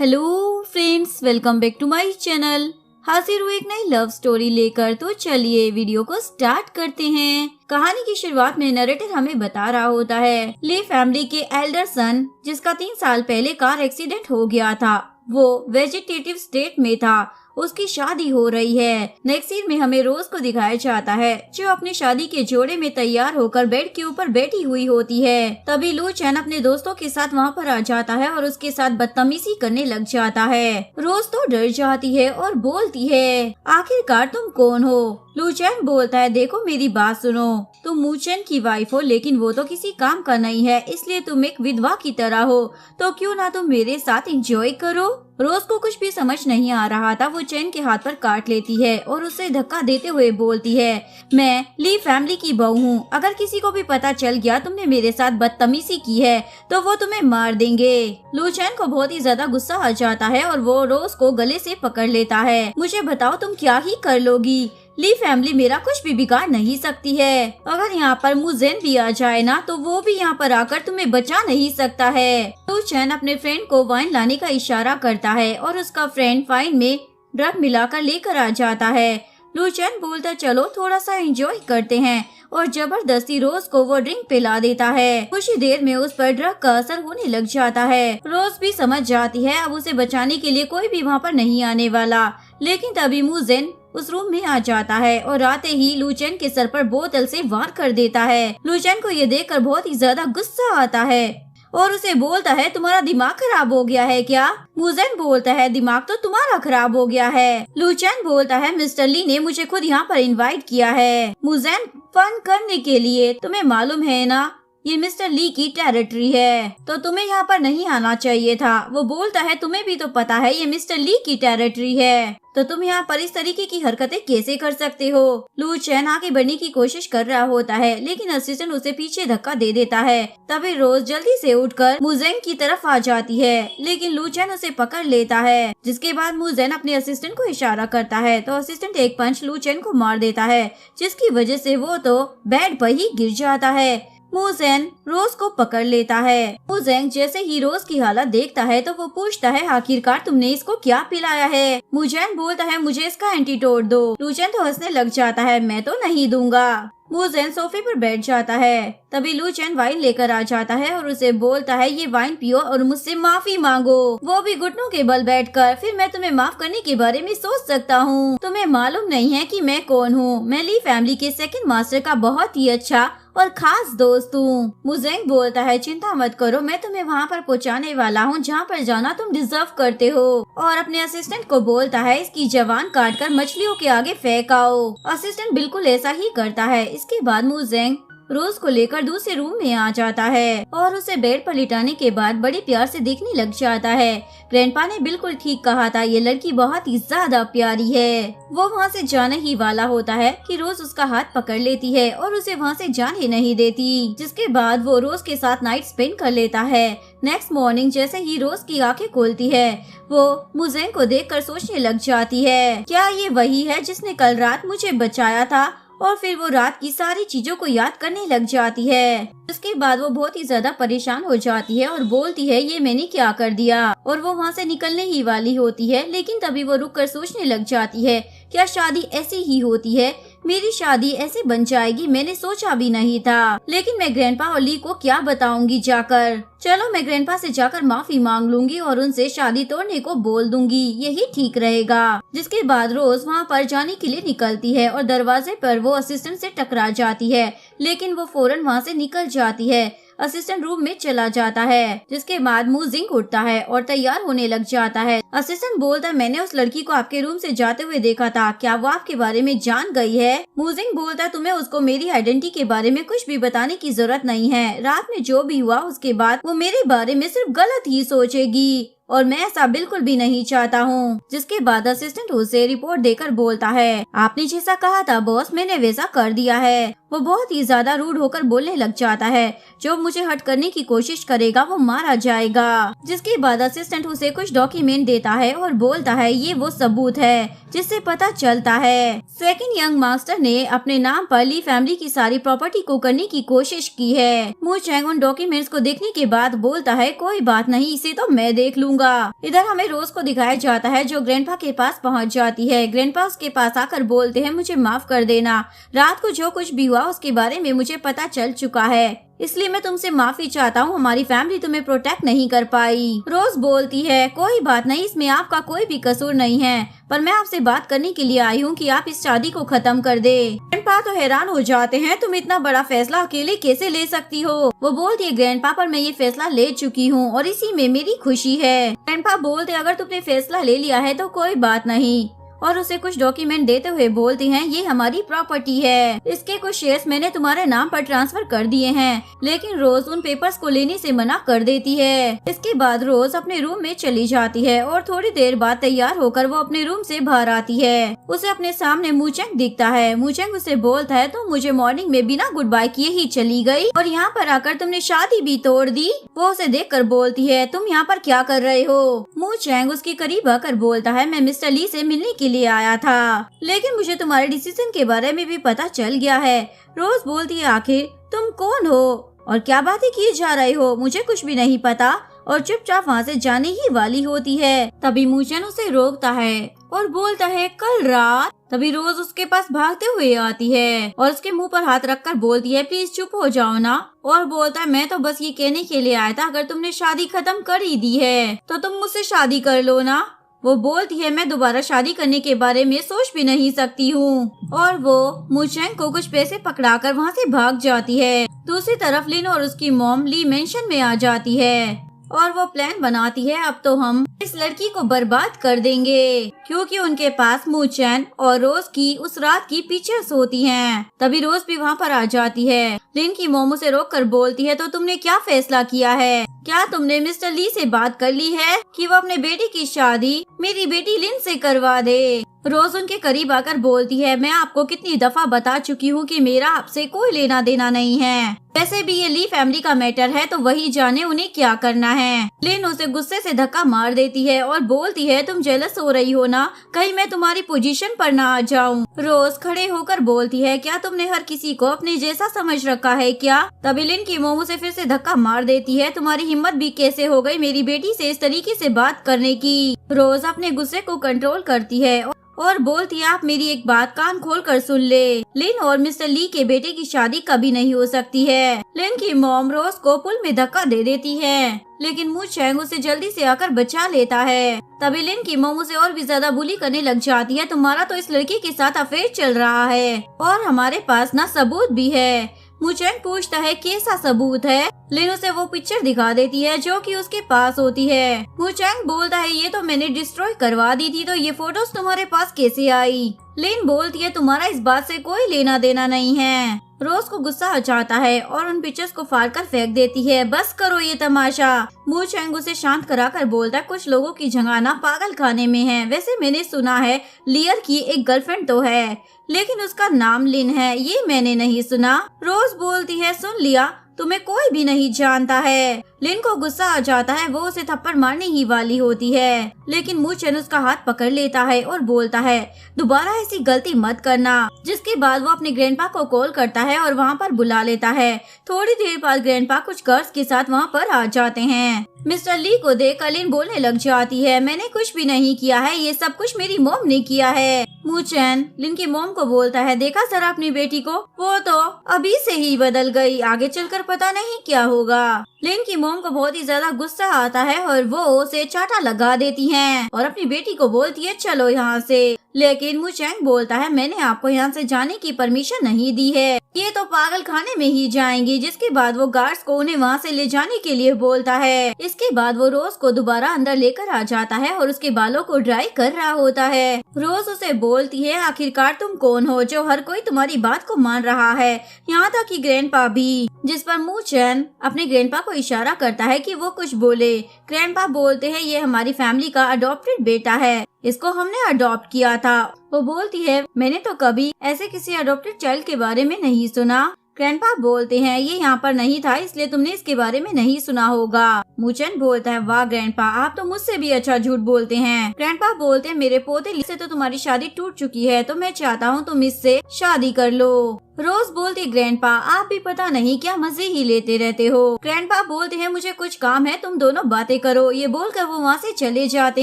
Hello friends, welcome back to my channel. हाजिर हूँ एक नई लव स्टोरी लेकर। तो चलिए वीडियो को स्टार्ट करते हैं। कहानी की शुरुआत में नरेटर हमें बता रहा होता है ली फैमिली के एल्डर सन, जिसका 3 साल पहले कार एक्सीडेंट हो गया था, वो वेजिटेटिव स्टेट में था। उसकी शादी हो रही है। नेक्स्ट सीन में हमें रोज को दिखाया जाता है, जो अपनी शादी के जोड़े में तैयार होकर बेड के ऊपर बैठी हुई होती है। तभी लू चैन अपने दोस्तों के साथ वहाँ पर आ जाता है और उसके साथ बदतमीजी करने लग जाता है। रोज तो डर जाती है और बोलती है, आखिरकार तुम कौन हो? लू चैन बोलता है, देखो मेरी बात सुनो, तुम मू चैन की वाइफ हो, लेकिन वो तो किसी काम का नहीं है, इसलिए तुम एक विधवा की तरह हो, तो क्यों ना तुम मेरे साथ एंजॉय करो। रोज को कुछ भी समझ नहीं आ रहा था। वो चैन के हाथ पर काट लेती है और उसे धक्का देते हुए बोलती है, मैं ली फैमिली की बहू हूँ। अगर किसी को भी पता चल गया तुमने मेरे साथ बदतमीजी की है तो वो तुम्हें मार देंगे। लू चैन को बहुत ही ज्यादा गुस्सा आ जाता है और वो रोज को गले से पकड़ लेता है। मुझे बताओ तुम क्या ही कर लोगी? ली फैमिली मेरा कुछ भी बिगाड़ नहीं सकती है। अगर यहाँ पर मुजेन भी आ जाए ना तो वो भी यहाँ पर आकर तुम्हें बचा नहीं सकता है। लू चैन अपने फ्रेंड को वाइन लाने का इशारा करता है और उसका फ्रेंड वाइन में ड्रग मिलाकर लेकर आ जाता है। लू चैन बोलता, चलो थोड़ा सा एंजॉय करते हैं, और जबरदस्ती रोज को वो ड्रिंक पिला देता है। कुछ ही देर में उस पर ड्रग का असर होने लग जाता है। रोज भी समझ जाती है अब उसे बचाने के लिए कोई भी वहाँ पर नहीं आने वाला। लेकिन तभी मुजेन उस रूम में आ जाता है और आते ही लू चैन के सर पर बोतल से वार कर देता है। लू चैन को ये देखकर बहुत ही ज्यादा गुस्सा आता है और उसे बोलता है, तुम्हारा दिमाग खराब हो गया है क्या? मुजेन बोलता है, दिमाग तो तुम्हारा खराब हो गया है। लू चैन बोलता है, मिस्टर ली ने मुझे खुद यहाँ पर इनवाइट किया है मुजेन फन करने के लिए। तुम्हें मालूम है ना ये मिस्टर ली की टेरिटरी है, तो तुम्हें यहाँ पर नहीं आना चाहिए था। वो बोलता है, तुम्हें भी तो पता है ये मिस्टर ली की टेरिटरी है, तो तुम यहाँ पर इस तरीके की हरकतें कैसे कर सकते हो? लू चैन आगे बढ़ने की कोशिश कर रहा होता है, लेकिन असिस्टेंट उसे पीछे धक्का दे देता है। तभी रोज जल्दी से उठकर मुजेन की तरफ आ जाती है, लेकिन लू चैन उसे पकड़ लेता है। जिसके बाद मुजेन अपने असिस्टेंट को इशारा करता है तो असिस्टेंट एक पंच लू चैन को मार देता है, जिसकी वजह से वो तो बेड पर ही गिर जाता है। मुजेन रोज को पकड़ लेता है। मुजेन जैसे ही रोज की हालत देखता है तो वो पूछता है, आखिरकार तुमने इसको क्या पिलाया है? मुजेन बोलता है, मुझे इसका एंटीडोट दो। लूचैन तो हंसने लग जाता है, मैं तो नहीं दूंगा। मुजेन सोफे पर बैठ जाता है। तभी लू चैन वाइन लेकर आ जाता है और उसे बोलता है, ये वाइन पियो और मुझसे माफी मांगो, वो भी घुटनों के बल बैठकर। फिर मैं तुम्हें माफ करने के बारे में सोच सकता हूँ। तुम्हें मालूम नहीं है कि मैं कौन हूँ? मैं ली फैमिली के सेकंड मास्टर का बहुत ही अच्छा और खास दोस्त हूँ। मुजेंग बोलता है, चिंता मत करो, मैं तुम्हें वहाँ पर पहुँचाने वाला हूँ जहाँ पर जाना तुम डिजर्व करते हो। और अपने असिस्टेंट को बोलता है, इसकी जबान काटकर मछलियों के आगे फेंक आओ। असिस्टेंट बिल्कुल ऐसा ही करता है। इसके बाद मुजेंग रोज को लेकर दूसरे रूम में आ जाता है और उसे बेड पर लिटाने के बाद बड़े प्यार से देखने लग जाता है। ग्रैंडपा ने बिल्कुल ठीक कहा था, ये लड़की बहुत ही ज्यादा प्यारी है। वो वहाँ से जाने ही वाला होता है कि रोज उसका हाथ पकड़ लेती है और उसे वहाँ से जाने नहीं देती। जिसके बाद वो रोज के साथ नाइट स्पेंड कर लेता है। नेक्स्ट मॉर्निंग जैसे ही रोज की आंखें खोलती है, वो मुजेन को देखकर सोचने लग जाती है, क्या ये वही है जिसने कल रात मुझे बचाया था? और फिर वो रात की सारी चीजों को याद करने लग जाती है। उसके बाद वो बहुत ही ज्यादा परेशान हो जाती है और बोलती है, ये मैंने क्या कर दिया? और वो वहाँ से निकलने ही वाली होती है, लेकिन तभी वो रुककर सोचने लग जाती है, क्या शादी ऐसी ही होती है? मेरी शादी ऐसे बन जाएगी, मैंने सोचा भी नहीं था। लेकिन मैं ग्रैंडपा और ली को क्या बताऊंगी जाकर? चलो मैं ग्रैंडपा से जाकर माफी मांग लूंगी और उनसे शादी तोड़ने को बोल दूंगी, यही ठीक रहेगा। जिसके बाद रोज वहाँ पर जाने के लिए निकलती है और दरवाजे पर वो असिस्टेंट से टकरा जाती है, लेकिन वो फौरन वहाँ से निकल जाती है। असिस्टेंट रूम में चला जाता है। जिसके बाद मुजिंग उठता है और तैयार होने लग जाता है। असिस्टेंट बोलता है, मैंने उस लड़की को आपके रूम से जाते हुए देखा था, क्या वो आपके बारे में जान गई है? मुजिंग बोलता है, तुम्हें उसको मेरी आइडेंटिटी के बारे में कुछ भी बताने की जरूरत नहीं है। रात में जो भी हुआ उसके बाद वो मेरे बारे में सिर्फ गलत ही सोचेगी और मैं ऐसा बिल्कुल भी नहीं चाहता हूँ। जिसके बाद असिस्टेंट उसे रिपोर्ट देकर बोलता है, आपने जैसा कहा था बॉस, मैंने वैसा कर दिया है। वो बहुत ही ज्यादा रूड होकर बोलने लग जाता है, जो मुझे हट करने की कोशिश करेगा वो मारा जाएगा। जिसके बाद असिस्टेंट उसे कुछ डॉक्यूमेंट देता है और बोलता है, ये वो सबूत है जिससे पता चलता है सेकंड यंग मास्टर ने अपने नाम पर ली फैमिली की सारी प्रॉपर्टी को करने की कोशिश की है। मू चैंग उन डॉक्यूमेंट्स को देखने के बाद बोलता है, कोई बात नहीं, इसे तो मैं देख लूंगा। लूंगा। इधर हमें रोज को दिखाया जाता है जो ग्रैंडपा के पास पहुंच जाती है। ग्रैंडपा उसके पास आकर बोलते हैं, मुझे माफ कर देना, रात को जो कुछ भी हुआ उसके बारे में मुझे पता चल चुका है, इसलिए मैं तुमसे माफी चाहता हूँ, हमारी फैमिली तुम्हें प्रोटेक्ट नहीं कर पाई। रोज बोलती है, कोई बात नहीं, इसमें आपका कोई भी कसूर नहीं है, पर मैं आपसे बात करने के लिए आई हूँ कि आप इस शादी को खत्म कर दे। ग्रैंडपा तो हैरान हो जाते हैं, तुम इतना बड़ा फैसला अकेले कैसे ले सकती हो। वो बोलती है, ग्रैंडपा पर मैं ये फैसला ले चुकी हूँ और इसी में मेरी खुशी है। ग्रैंडपा बोलते, अगर तुमने फैसला ले लिया है तो कोई बात नहीं, और उसे कुछ डॉक्यूमेंट देते हुए बोलती हैं, ये हमारी प्रॉपर्टी है, इसके कुछ शेयर्स मैंने तुम्हारे नाम पर ट्रांसफर कर दिए हैं। लेकिन रोज उन पेपर्स को लेने से मना कर देती है। इसके बाद रोज अपने रूम में चली जाती है और थोड़ी देर बाद तैयार होकर वो अपने रूम से बाहर आती है। उसे अपने सामने मूचेंग दिखता है। मूचेंग उसे बोलता है, तुम मुझे मॉर्निंग में बिना गुड बाय किए ही चली गई और यहाँ पर आकर तुमने शादी भी तोड़ दी। वो उसे देख कर बोलती है, तुम यहाँ पर क्या कर रहे हो। मूचेंग उसके करीब आकर बोलता है, मैं मिस्टर ली से मिलने के लिए आया था, लेकिन मुझे तुम्हारे डिसीजन के बारे में भी पता चल गया है। रोज बोलती है, आखिर तुम कौन हो और क्या बातें किए जा रहे हो, मुझे कुछ भी नहीं पता, और चुपचाप वहाँ से जाने ही वाली होती है। तभी मूचेन उसे रोकता है और बोलता है, कल रात। तभी रोज उसके पास भागते हुए आती है और उसके मुंह पर हाथ रखकर बोलती है, प्लीज चुप हो जाओ ना। और बोलता है, मैं तो बस ये कहने के लिए आया था, अगर तुमने शादी खत्म कर ही दी है तो तुम मुझसे शादी कर लो ना। वो बोलती है, मैं दोबारा शादी करने के बारे में सोच भी नहीं सकती हूँ। और वो मूचेंग को कुछ पैसे पकड़ाकर वहाँ से भाग जाती है। दूसरी तरफ लिन और उसकी मॉम ली मेंशन में आ जाती है और वो प्लान बनाती है, अब तो हम इस लड़की को बर्बाद कर देंगे, क्योंकि उनके पास मूचेन और रोज की उस रात की पिक्चर्स होती हैं। तभी रोज भी वहाँ पर आ जाती है। लिन की मॉम उसे रोक कर बोलती है, तो तुमने क्या फैसला किया है, क्या तुमने मिस्टर ली से बात कर ली है कि वो अपने बेटी की शादी मेरी बेटी लिन से करवा दे। रोज उनके करीब आकर बोलती है, मैं आपको कितनी दफा बता चुकी हूँ कि मेरा आपसे कोई लेना देना नहीं है, वैसे भी ये ली फैमिली का मैटर है तो वही जाने उन्हें क्या करना है। लिन उसे गुस्से से धक्का मार देती है और बोलती है, तुम जेलस हो रही हो ना, कहीं मैं तुम्हारी पोजीशन पर ना आ जाऊं। रोज खड़े होकर बोलती है, क्या तुमने हर किसी को अपने जैसा समझ रखा है क्या। तभी लिन की मोम उसे फिर से धक्का मार देती है, तुम्हारी हिम्मत भी कैसे हो गई मेरी बेटी से इस तरीके से बात करने की। रोज अपने गुस्से को कंट्रोल करती है और बोलती है, आप मेरी एक बात कान खोल कर सुन ले, लिन और मिस्टर ली के बेटे की शादी कभी नहीं हो सकती है। लिन की मॉम रोज को पुल में धक्का दे देती है, लेकिन मूचेंग उसे जल्दी से आकर बचा लेता है। तभी लिन की मॉम उसे और भी ज्यादा बुली करने लग जाती है, तुम्हारा तो इस लड़की के साथ अफेयर चल रहा है और हमारे पास ना सबूत भी है। मूचेंग पूछता है, कैसा सबूत है। लिन उसे वो पिक्चर दिखा देती है जो कि उसके पास होती है। मूचेंग बोलता है, ये तो मैंने डिस्ट्रॉय करवा दी थी, तो ये फोटोज तुम्हारे पास कैसे आई। लिन बोलती है, तुम्हारा इस बात से कोई लेना देना नहीं है। रोज को गुस्सा आ जाता है और उन पिक्चर्स को फाड़ कर फेंक देती है, बस करो ये तमाशा। मूचेंग उसे शांत कराकर बोलता है, कुछ लोगों की जगह ना पागल खाने में है, वैसे मैंने सुना है लियर की एक गर्लफ्रेंड तो है, लेकिन उसका नाम लिन है, ये मैंने नहीं सुना। रोज बोलती है, सुन लिया, तुम्हें कोई भी नहीं जानता है। लिन को गुस्सा आ जाता है, वो उसे थप्पड़ मारने ही वाली होती है, लेकिन मूचेन उसका हाथ पकड़ लेता है और बोलता है, दोबारा ऐसी गलती मत करना। जिसके बाद वो अपने ग्रैंडपा को कॉल करता है और वहाँ पर बुला लेता है। थोड़ी देर बाद ग्रैंडपा कुछ गर्ल्स के साथ वहाँ पर आ जाते हैं। मिस्टर ली को देख लिन बोलने लग जाती है, मैंने कुछ भी नहीं किया है, ये सब कुछ मेरी मॉम ने किया है। मूचेन लिन की मॉम को बोलता है, देखा सर अपनी बेटी को, वो तो अभी से ही बदल गई, आगे चलकर पता नहीं क्या होगा। लिन की मॉम को बहुत ही ज्यादा गुस्सा आता है और वो उसे चाटा लगा देती हैं और अपनी बेटी को बोलती है, चलो यहाँ से। लेकिन मूचेंग बोलता है, मैंने आपको यहाँ से जाने की परमिशन नहीं दी है, ये तो पागल खाने में ही जाएंगी। जिसके बाद वो गार्ड्स को उन्हें वहाँ से ले जाने के लिए बोलता है। इसके बाद वो रोज को दोबारा अंदर लेकर आ जाता है और उसके बालों को ड्राई कर रहा होता है। रोज उसे बोलती है, आखिरकार तुम कौन हो जो हर कोई तुम्हारी बात को मान रहा है, यहाँ तक कि ग्रैंडपा भी। जिस पर मूचेन अपने ग्रैंडपा को इशारा करता है कि वो कुछ बोले। ग्रैंडपा बोलते हैं, ये हमारी फैमिली का अडॉप्टेड बेटा है, इसको हमने अडॉप्ट किया था। वो बोलती है, मैंने तो कभी ऐसे किसी अडॉप्टेड चाइल्ड के बारे में नहीं सुना। ग्रैंडपा बोलते हैं, ये यहाँ पर नहीं था इसलिए तुमने इसके बारे में नहीं सुना होगा। मूचेन बोलता है, वाह ग्रैंडपा, आप तो मुझसे भी अच्छा झूठ बोलते हैं। ग्रैंडपा बोलते हैं, मेरे पोते से तो तुम्हारी शादी टूट चुकी है, तो मैं चाहता हूँ तुम इससे शादी कर लो। रोज बोलती ग्रैंडपा आप भी पता नहीं क्या मजे ही लेते रहते हो। ग्रैंडपा बोलते हैं मुझे कुछ काम है, तुम दोनों बातें करो। ये बोलकर वो वहाँ से चले जाते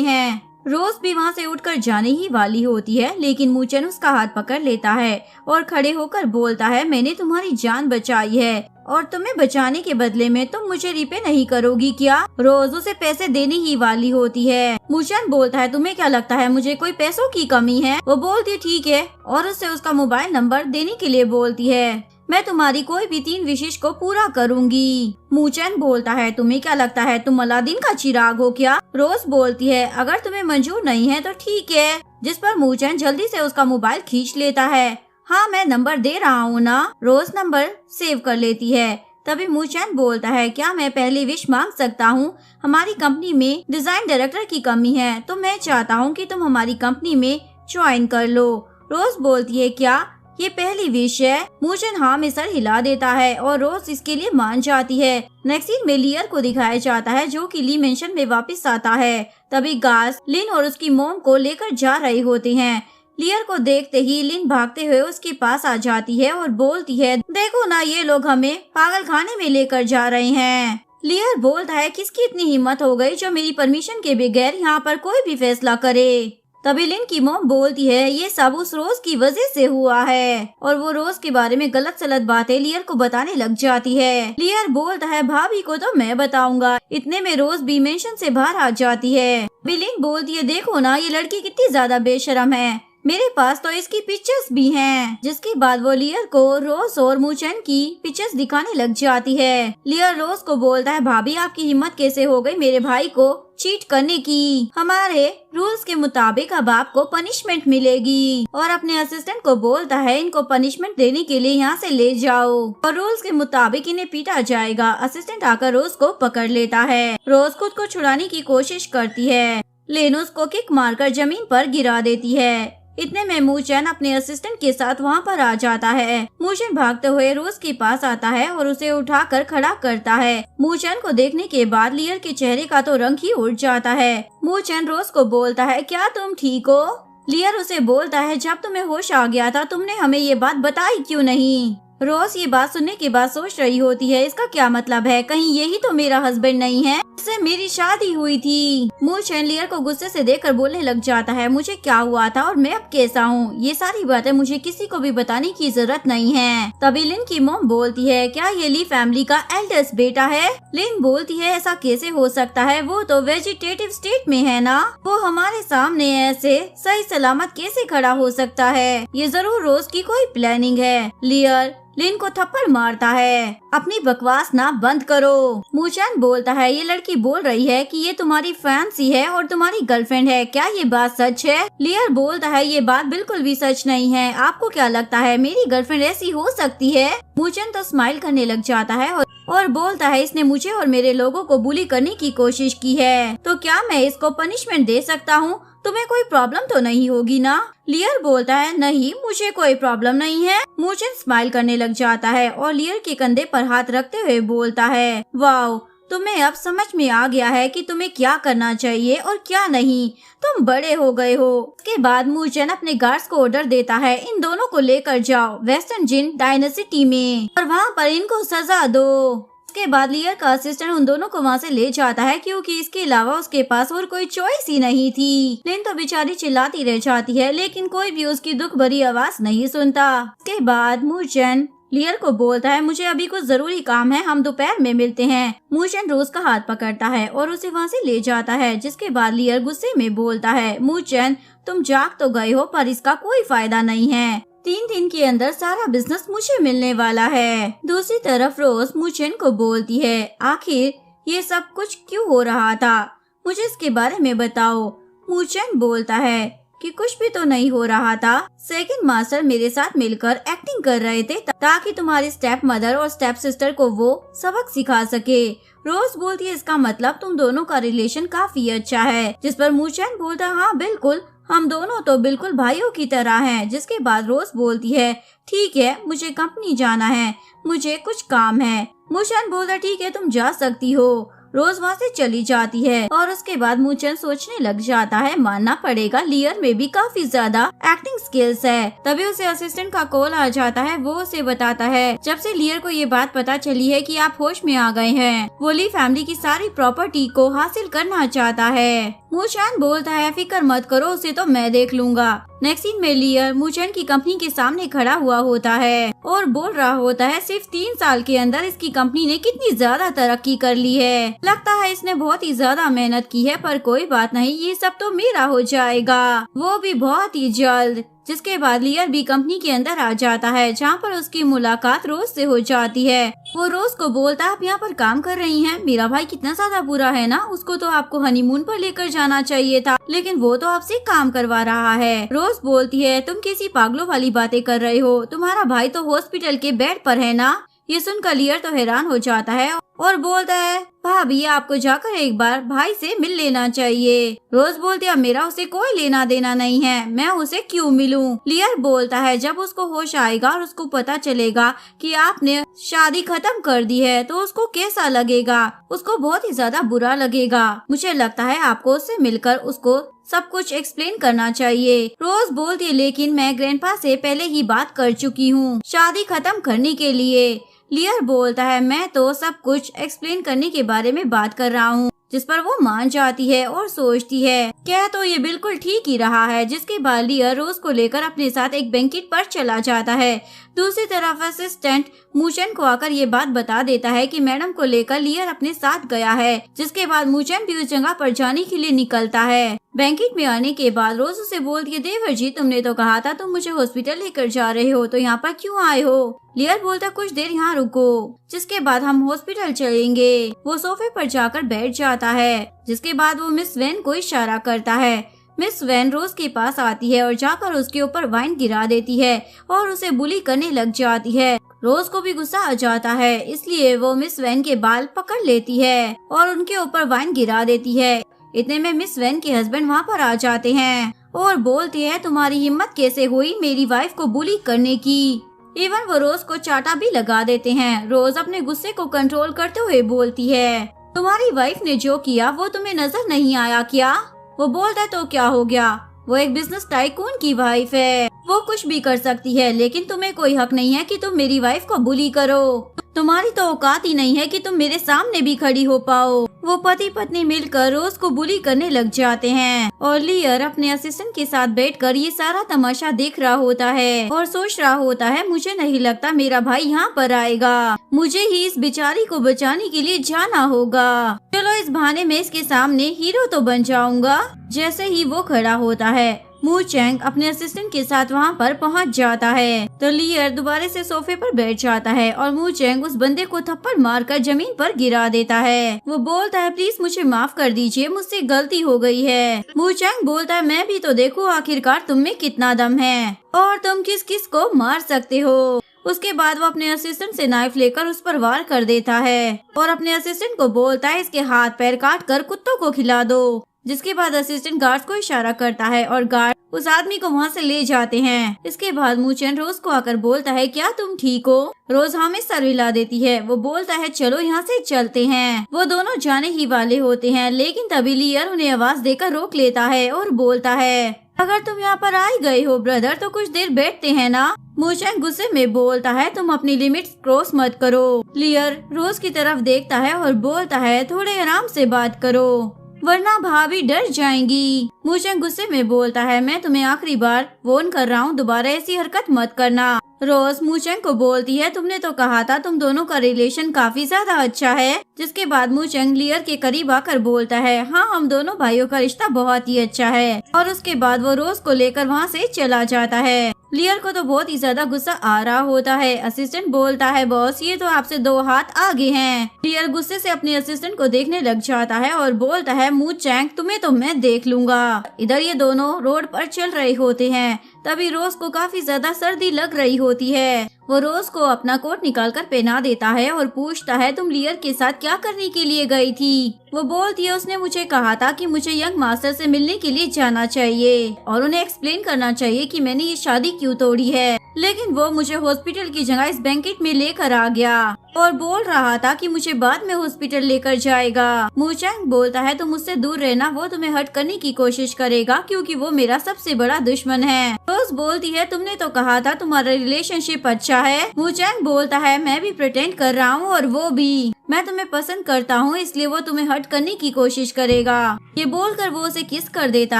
हैं। रोज भी वहाँ से उठकर जाने ही वाली होती है, लेकिन मूचन उसका हाथ पकड़ लेता है और खड़े होकर बोलता है मैंने तुम्हारी जान बचाई है और तुम्हें बचाने के बदले में तुम मुझे रिपे नहीं करोगी क्या? रोज उसे पैसे देने ही वाली होती है। मूचन बोलता है तुम्हें क्या लगता है मुझे कोई पैसों की कमी है? वो बोलती है ठीक है और उससे उसका मोबाइल नंबर देने के लिए बोलती है। मैं तुम्हारी कोई भी 3 विशेष को पूरा करूंगी। मूचन बोलता है तुम्हें क्या लगता है तुम अलादीन का चिराग हो क्या? रोज बोलती है अगर तुम्हें मंजूर नहीं है तो ठीक है, जिस पर मूचन जल्दी से उसका मोबाइल खींच लेता है। हाँ मैं नंबर दे रहा हूँ ना। रोज नंबर सेव कर लेती है। तभी मूचन बोलता है क्या मैं पहली विश मांग सकता हूँ? हमारी कंपनी में डिजाइन डायरेक्टर की कमी है तो मैं चाहता हूँ कि तुम हमारी कंपनी में ज्वाइन कर लो। रोज बोलती है क्या ये पहली विश है? मूचन हाँ में सर हिला देता है और रोज इसके लिए मान जाती है। नेक्स्ट सीन में लियर को दिखाया जाता है जो कि ली मेंशन में वापस आता है। तभी गास लिन और उसकी मोम को लेकर जा रहे होते हैं। लियर को देखते ही लिन भागते हुए उसके पास आ जाती है और बोलती है देखो ना ये लोग हमें पागल खाने में लेकर जा रहे हैं। लियर बोलता है किसकी इतनी हिम्मत हो गई जो मेरी परमिशन के बगैर यहाँ पर कोई भी फैसला करे। तभी लिन की मॉम बोलती है ये सब उस रोज की वजह से हुआ है और वो रोज के बारे में गलत सलत बातें लियर को बताने लग जाती है। लियर बोलता है भाभी को तो मैं बताऊंगा। इतने में रोज भी मेंशन से बाहर आ जाती है। लिन बोलती है देखो ना ये लड़की कितनी ज्यादा बेशरम है, मेरे पास तो इसकी पिक्चर्स भी हैं। जिसके बाद वो लियर को रोज और मूचन की पिक्चर्स दिखाने लग जाती है। लियर रोज को बोलता है भाभी आपकी हिम्मत कैसे हो गई मेरे भाई को चीट करने की? हमारे रूल्स के मुताबिक अब आपको पनिशमेंट मिलेगी। और अपने असिस्टेंट को बोलता है इनको पनिशमेंट देने के लिए यहाँ से ले जाओ और रूल्स के मुताबिक इन्हें पीटा जाएगा। असिस्टेंट आकर रोज को पकड़ लेता है। रोज खुद को छुड़ाने की कोशिश करती है, लेकिन उसको किक मारकर जमीन पर गिरा देती है। इतने में मूचन अपने असिस्टेंट के साथ वहाँ पर आ जाता है। मूचन भागते हुए रोज के पास आता है और उसे उठाकर खड़ा करता है। मूचन को देखने के बाद लियर के चेहरे का तो रंग ही उड़ जाता है। मूचन रोज को बोलता है क्या तुम ठीक हो? लियर उसे बोलता है जब तुम्हें होश आ गया था तुमने हमें ये बात बताई क्यों नहीं? रोज ये बात सुनने के बाद सोच रही होती है इसका क्या मतलब है, कहीं यही तो मेरा हस्बैंड नहीं है जिससे मेरी शादी हुई थी। मूचन लियर को गुस्से से देखकर बोलने लग जाता है मुझे क्या हुआ था और मैं अब कैसा हूँ, ये सारी बातें मुझे किसी को भी बताने की जरूरत नहीं है। तभी लिन की मॉम बोलती है क्या ये ली फैमिली का एल्डेस्ट बेटा है? लिन बोलती है ऐसा कैसे हो सकता है, वो तो वेजिटेटिव स्टेट में है ना, वो हमारे सामने ऐसे सही सलामत कैसे खड़ा हो सकता है? ये जरूर रोज की कोई प्लानिंग है। लियर लिन को थप्पड़ मारता है। अपनी बकवास ना बंद करो। मूचन बोलता है ये लड़की बोल रही है कि ये तुम्हारी फैंसी है और तुम्हारी गर्लफ्रेंड है, क्या ये बात सच है? लियर बोलता है ये बात बिल्कुल भी सच नहीं है, आपको क्या लगता है मेरी गर्लफ्रेंड ऐसी हो सकती है? मूचन तो स्माइल करने लग जाता है और बोलता है इसने मुझे और मेरे लोगों को बुली करने की कोशिश की है, तो क्या मैं इसको पनिशमेंट दे सकता हूँ? तुम्हें कोई प्रॉब्लम तो नहीं होगी ना? लियर बोलता है नहीं मुझे कोई प्रॉब्लम नहीं है। मूचन स्माइल करने लग जाता है और लियर के कंधे पर हाथ रखते हुए बोलता है वाओ तुम्हें अब समझ में आ गया है कि तुम्हें क्या करना चाहिए और क्या नहीं, तुम बड़े हो गए हो। उसके बाद मूचन अपने गार्ड्स को ऑर्डर देता है इन दोनों को लेकर जाओ वेस्टर्न जिन डायनेसिटी में और वहाँ पर इनको सजा दो। उसके बाद लियर का असिस्टेंट उन दोनों को वहाँ से ले जाता है क्योंकि इसके अलावा उसके पास और कोई चॉइस ही नहीं थी। लिन तो बेचारी चिल्लाती रह जाती है लेकिन कोई भी उसकी दुख भरी आवाज नहीं सुनता। उसके बाद मूचन लियर को बोलता है मुझे अभी कुछ जरूरी काम है, हम दोपहर में मिलते हैं। मूचन रोज का हाथ पकड़ता है और उसे वहाँ से ले जाता है। जिसके बाद लियर गुस्से में बोलता है मूचन तुम जाग तो गए हो पर इसका कोई फायदा नहीं है, 3 दिन के अंदर सारा बिजनेस मुझे मिलने वाला है। दूसरी तरफ रोज मूचन को बोलती है आखिर ये सब कुछ क्यों हो रहा था, मुझे इसके बारे में बताओ। मूचन बोलता है कि कुछ भी तो नहीं हो रहा था, सेकंड मास्टर मेरे साथ मिलकर एक्टिंग कर रहे थे ताकि तुम्हारी स्टेप मदर और स्टेप सिस्टर को वो सबक सिखा सके। रोज बोलती है इसका मतलब तुम दोनों का रिलेशन काफी अच्छा है। जिस पर मूचन बोलता है हाँ बिल्कुल, हम दोनों तो बिल्कुल भाइयों की तरह हैं। जिसके बाद रोज बोलती है ठीक है मुझे कंपनी जाना है, मुझे कुछ काम है। मूचन बोलता ठीक है तुम जा सकती हो। रोज वहाँ से चली जाती है और उसके बाद मूचेन सोचने लग जाता है मानना पड़ेगा लियर में भी काफी ज्यादा एक्टिंग स्किल्स है। तभी उसे असिस्टेंट का कॉल आ जाता है। वो उसे बताता है जब से लियर को ये बात पता चली है कि आप होश में आ गए हैं, वो ली फैमिली की सारी प्रॉपर्टी को हासिल करना चाहता है। मूचेन बोलता है फिक्र मत करो, उसे तो मैं देख लूंगा। नेक्स्ट सीन में लियर मूचेन की कंपनी के सामने खड़ा हुआ होता है और बोल रहा होता है सिर्फ 3 साल के अंदर इसकी कंपनी ने कितनी ज्यादा तरक्की कर ली है। लगता है इसने बहुत ही ज्यादा मेहनत की है, पर कोई बात नहीं, ये सब तो मेरा हो जाएगा, वो भी बहुत ही जल्द। जिसके बाद लियर भी कंपनी के अंदर आ जाता है जहाँ पर उसकी मुलाकात रोज से हो जाती है। वो रोज को बोलता है आप यहाँ पर काम कर रही हैं, मेरा भाई कितना ज्यादा बुरा है ना, उसको तो आपको हनीमून पर लेकर जाना चाहिए था, लेकिन वो तो आपसे काम करवा रहा है। रोज बोलती है तुम किसी पागलों वाली बातें कर रहे हो, तुम्हारा भाई तो हॉस्पिटल के बेड पर है ना। ये सुनकर लियर तो हैरान हो जाता है और बोलता है भाभी आपको जाकर एक बार भाई से मिल लेना चाहिए। रोज बोलती है मेरा उसे कोई लेना देना नहीं है, मैं उसे क्यों मिलूं। लियर बोलता है जब उसको होश आएगा और उसको पता चलेगा कि आपने शादी खत्म कर दी है तो उसको कैसा लगेगा, उसको बहुत ही ज्यादा बुरा लगेगा। मुझे लगता है आपको उससे मिलकर उसको सब कुछ एक्सप्लेन करना चाहिए। रोज बोलती है लेकिन मैं ग्रैंडपा से पहले ही बात कर चुकी हूँ शादी खत्म करने के लिए। लियर बोलता है मैं तो सब कुछ एक्सप्लेन करने के बारे में बात कर रहा हूँ, जिस पर वो मान जाती है और सोचती है क्या तो ये बिल्कुल ठीक ही रहा है। जिसके बाद लियर रोज को लेकर अपने साथ एक बैंकेट पर चला जाता है। दूसरी तरफ असिस्टेंट मूचेन को आकर ये बात बता देता है कि मैडम को लेकर लियर अपने साथ गया है। जिसके बाद मूचेन भी उस जगह पर जाने के लिए निकलता है। बैंकेट में आने के बाद रोज उसे बोलती है देवर जी तुमने तो कहा था तुम मुझे हॉस्पिटल लेकर जा रहे हो, तो यहाँ पर क्यों आए हो। लियर बोलता कुछ देर यहाँ रुको, जिसके बाद हम हॉस्पिटल चलेंगे। वो सोफे पर जाकर बैठ जाता है। जिसके बाद वो मिस वैन को इशारा करता है। मिस वैन रोज के पास आती है और जाकर उसके ऊपर वाइन गिरा देती है और उसे बुली करने लग जाती है। रोज को भी गुस्सा आ जाता है, इसलिए वो मिस वैन के बाल पकड़ लेती है और उनके ऊपर वाइन गिरा देती है। इतने में मिस वैन के हस्बैंड वहाँ पर आ जाते हैं और बोलते हैं तुम्हारी हिम्मत कैसे हुई मेरी वाइफ को बुली करने की। इवन वो रोज को चाटा भी लगा देते हैं। रोज अपने गुस्से को कंट्रोल करते हुए बोलती है तुम्हारी वाइफ ने जो किया वो तुम्हें नजर नहीं आया क्या। वो बोलता है तो क्या हो गया, वो एक बिजनेस टाइकून की वाइफ है, वो कुछ भी कर सकती है, लेकिन तुम्हें कोई हक नहीं है कि तुम मेरी वाइफ को बुली करो। तुम्हारी तो औकात ही नहीं है कि तुम मेरे सामने भी खड़ी हो पाओ। वो पति पत्नी मिलकर रोज को बुली करने लग जाते हैं और लियर अपने असिस्टेंट के साथ बैठकर ये सारा तमाशा देख रहा होता है और सोच रहा होता है मुझे नहीं लगता मेरा भाई यहाँ पर आएगा, मुझे ही इस बेचारी को बचाने के लिए जाना होगा। चलो इस बहाने में इसके सामने हीरो तो बन जाऊंगा। जैसे ही वो खड़ा होता है मूचेंग अपने असिस्टेंट के साथ वहाँ पर पहुँच जाता है तो लियर दोबारा से सोफे पर बैठ जाता है और मूचेंग उस बंदे को थप्पड़ मारकर जमीन पर गिरा देता है। वो बोलता है प्लीज मुझे माफ कर दीजिए, मुझसे गलती हो गई है। मूचेंग बोलता है मैं भी तो देखूं आखिरकार तुम में कितना दम है और तुम किस किस को मार सकते हो। उसके बाद वो अपने असिस्टेंट से नाइफ लेकर उस पर वार कर देता है और अपने असिस्टेंट को बोलता है इसके हाथ पैर काट कर कुत्तों को खिला दो। जिसके बाद असिस्टेंट गार्ड्स को इशारा करता है और गार्ड उस आदमी को वहाँ से ले जाते हैं। इसके बाद मूचेन रोज को आकर बोलता है क्या तुम ठीक हो। रोज हमें सर हिला देती है। वो बोलता है चलो यहाँ से चलते हैं। वो दोनों जाने ही वाले होते हैं, लेकिन तभी लियर उन्हें आवाज देकर रोक लेता है और बोलता है अगर तुम यहाँ पर आ गए हो ब्रदर तो कुछ देर बैठते हैं ना। मूचेन गुस्से में बोलता है तुम अपनी लिमिट्स क्रॉस मत करो। लियर रोज की तरफ देखता है और बोलता है थोड़े आराम से बात करो वरना भाभी डर जाएंगी। मूचेन गुस्से में बोलता है मैं तुम्हें आखिरी बार वार्न कर रहा हूँ, दोबारा ऐसी हरकत मत करना। रोज मूचेंग को बोलती है तुमने तो कहा था तुम दोनों का रिलेशन काफी ज्यादा अच्छा है। जिसके बाद मूचेंग लियर के करीब आकर बोलता है हाँ हम दोनों भाइयों का रिश्ता बहुत ही अच्छा है। और उसके बाद वो रोज को लेकर वहाँ से चला जाता है। लियर को तो बहुत ही ज्यादा गुस्सा आ रहा होता है। असिस्टेंट बोलता है बॉस ये तो आपसे 2 हाथ आगे हैं। लियर गुस्से से अपने असिस्टेंट को देखने लग जाता है और बोलता है मूचेंग तुम्हें तो मैं देख लूंगा। इधर ये दोनों रोड पर चल रहे होते हैं। तभी रोज को काफी ज्यादा सर्दी लग रही होती है। वो रोज को अपना कोट निकालकर पहना देता है और पूछता है तुम लियर के साथ क्या करने के लिए गई थी। वो बोलती है उसने मुझे कहा था कि मुझे यंग मास्टर से मिलने के लिए जाना चाहिए और उन्हें एक्सप्लेन करना चाहिए कि मैंने ये शादी क्यों तोड़ी है, लेकिन वो मुझे हॉस्पिटल की जगह इस बैंकेट में लेकर आ गया और बोल रहा था कि मुझे बाद में हॉस्पिटल लेकर जाएगा। मूचैंग बोलता है तुम मुझसे दूर रहना, वो तुम्हें हर्ट करने की कोशिश करेगा क्योंकि वो मेरा सबसे बड़ा दुश्मन है। रोज बोलती है तुमने तो कहा था तुम्हारा रिलेशनशिप अच्छा है। मूचैंग बोलता है मैं भी प्रिटेंड कर रहा हूँ और वो भी, मैं तुम्हें पसंद करता हूँ इसलिए वो तुम्हें हर्ट करने की कोशिश करेगा। ये बोलकर वो उसे किस कर देता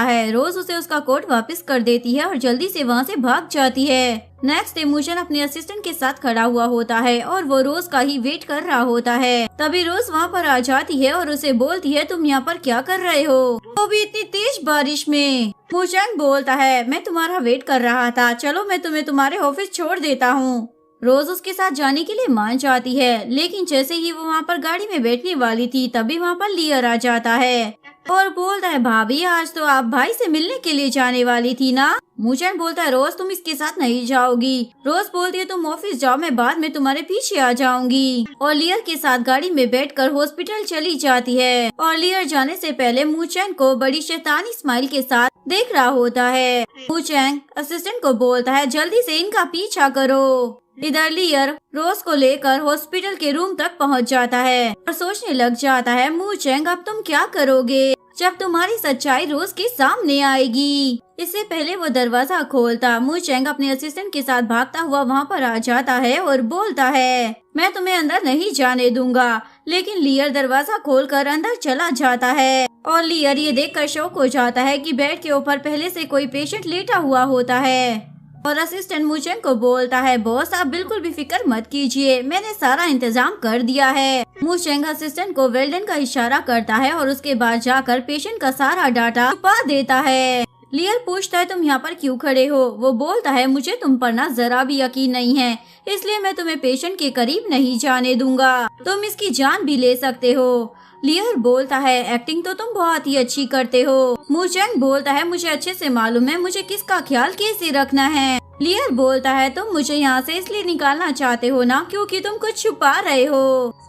है। रोज उसे उसका कोट वापस कर देती है और जल्दी से वहाँ से भाग जाती है। नेक्स्ट डे मूचन अपने असिस्टेंट के साथ खड़ा हुआ होता है और वो रोज का ही वेट कर रहा होता है। तभी रोज वहाँ पर आ जाती है और उसे बोलती है तुम यहाँ पर क्या कर रहे हो, वो भी इतनी तेज बारिश में। मूचैंग बोलता है मैं तुम्हारा वेट कर रहा था, चलो मैं तुम्हें तुम्हारे ऑफिस छोड़ देता हूँ। रोज उसके साथ जाने के लिए मान जाती है, लेकिन जैसे ही वो वहाँ पर गाड़ी में बैठने वाली थी तभी वहाँ पर लियर आ जाता है और बोलता है भाभी आज तो आप भाई से मिलने के लिए जाने वाली थी ना। मूचैंग बोलता है रोज तुम इसके साथ नहीं जाओगी। रोज बोलती है तुम ऑफिस जाओ, मैं बाद में तुम्हारे पीछे आ जाऊंगी और लियर के साथ गाड़ी में बैठकर हॉस्पिटल चली जाती है और लियर जाने से पहले मूचैंग को बड़ी शैतानी स्माइल के साथ देख रहा होता है। मूचैंग असिस्टेंट को बोलता है जल्दी से इनका पीछा करो। इधर लियर रोज को लेकर हॉस्पिटल के रूम तक पहुंच जाता है और सोचने लग जाता है मूचैंग अब तुम क्या करोगे जब तुम्हारी सच्चाई रोज के सामने आएगी। इससे पहले वो दरवाजा खोलता मूचैंग अपने असिस्टेंट के साथ भागता हुआ वहाँ पर आ जाता है और बोलता है मैं तुम्हें अंदर नहीं जाने दूंगा, लेकिन लियर दरवाजा खोलकर अंदर चला जाता है और लियर ये देखकर शॉक हो जाता है कि बेड के ऊपर पहले से कोई पेशेंट लेटा हुआ होता है और असिस्टेंट मूचैंग को बोलता है बॉस आप बिल्कुल भी फिक्र मत कीजिए, मैंने सारा इंतजाम कर दिया है। मूचैंग असिस्टेंट को वेल्डन का इशारा करता है और उसके बाद जाकर पेशेंट का सारा डाटा छुपा देता है। लियर पूछता है तुम यहाँ पर क्यों खड़े हो। वो बोलता है मुझे तुम पर ना जरा भी यकीन नहीं है, इसलिए मैं तुम्हें पेशेंट के करीब नहीं जाने दूंगा, तुम इसकी जान भी ले सकते हो। लियर बोलता है एक्टिंग तो तुम बहुत ही अच्छी करते हो। मूचैंग बोलता है मुझे अच्छे से मालूम है मुझे किसका ख्याल कैसे रखना है। लियर बोलता है तुम मुझे यहाँ से इसलिए निकालना चाहते हो ना क्योंकि तुम कुछ छुपा रहे हो।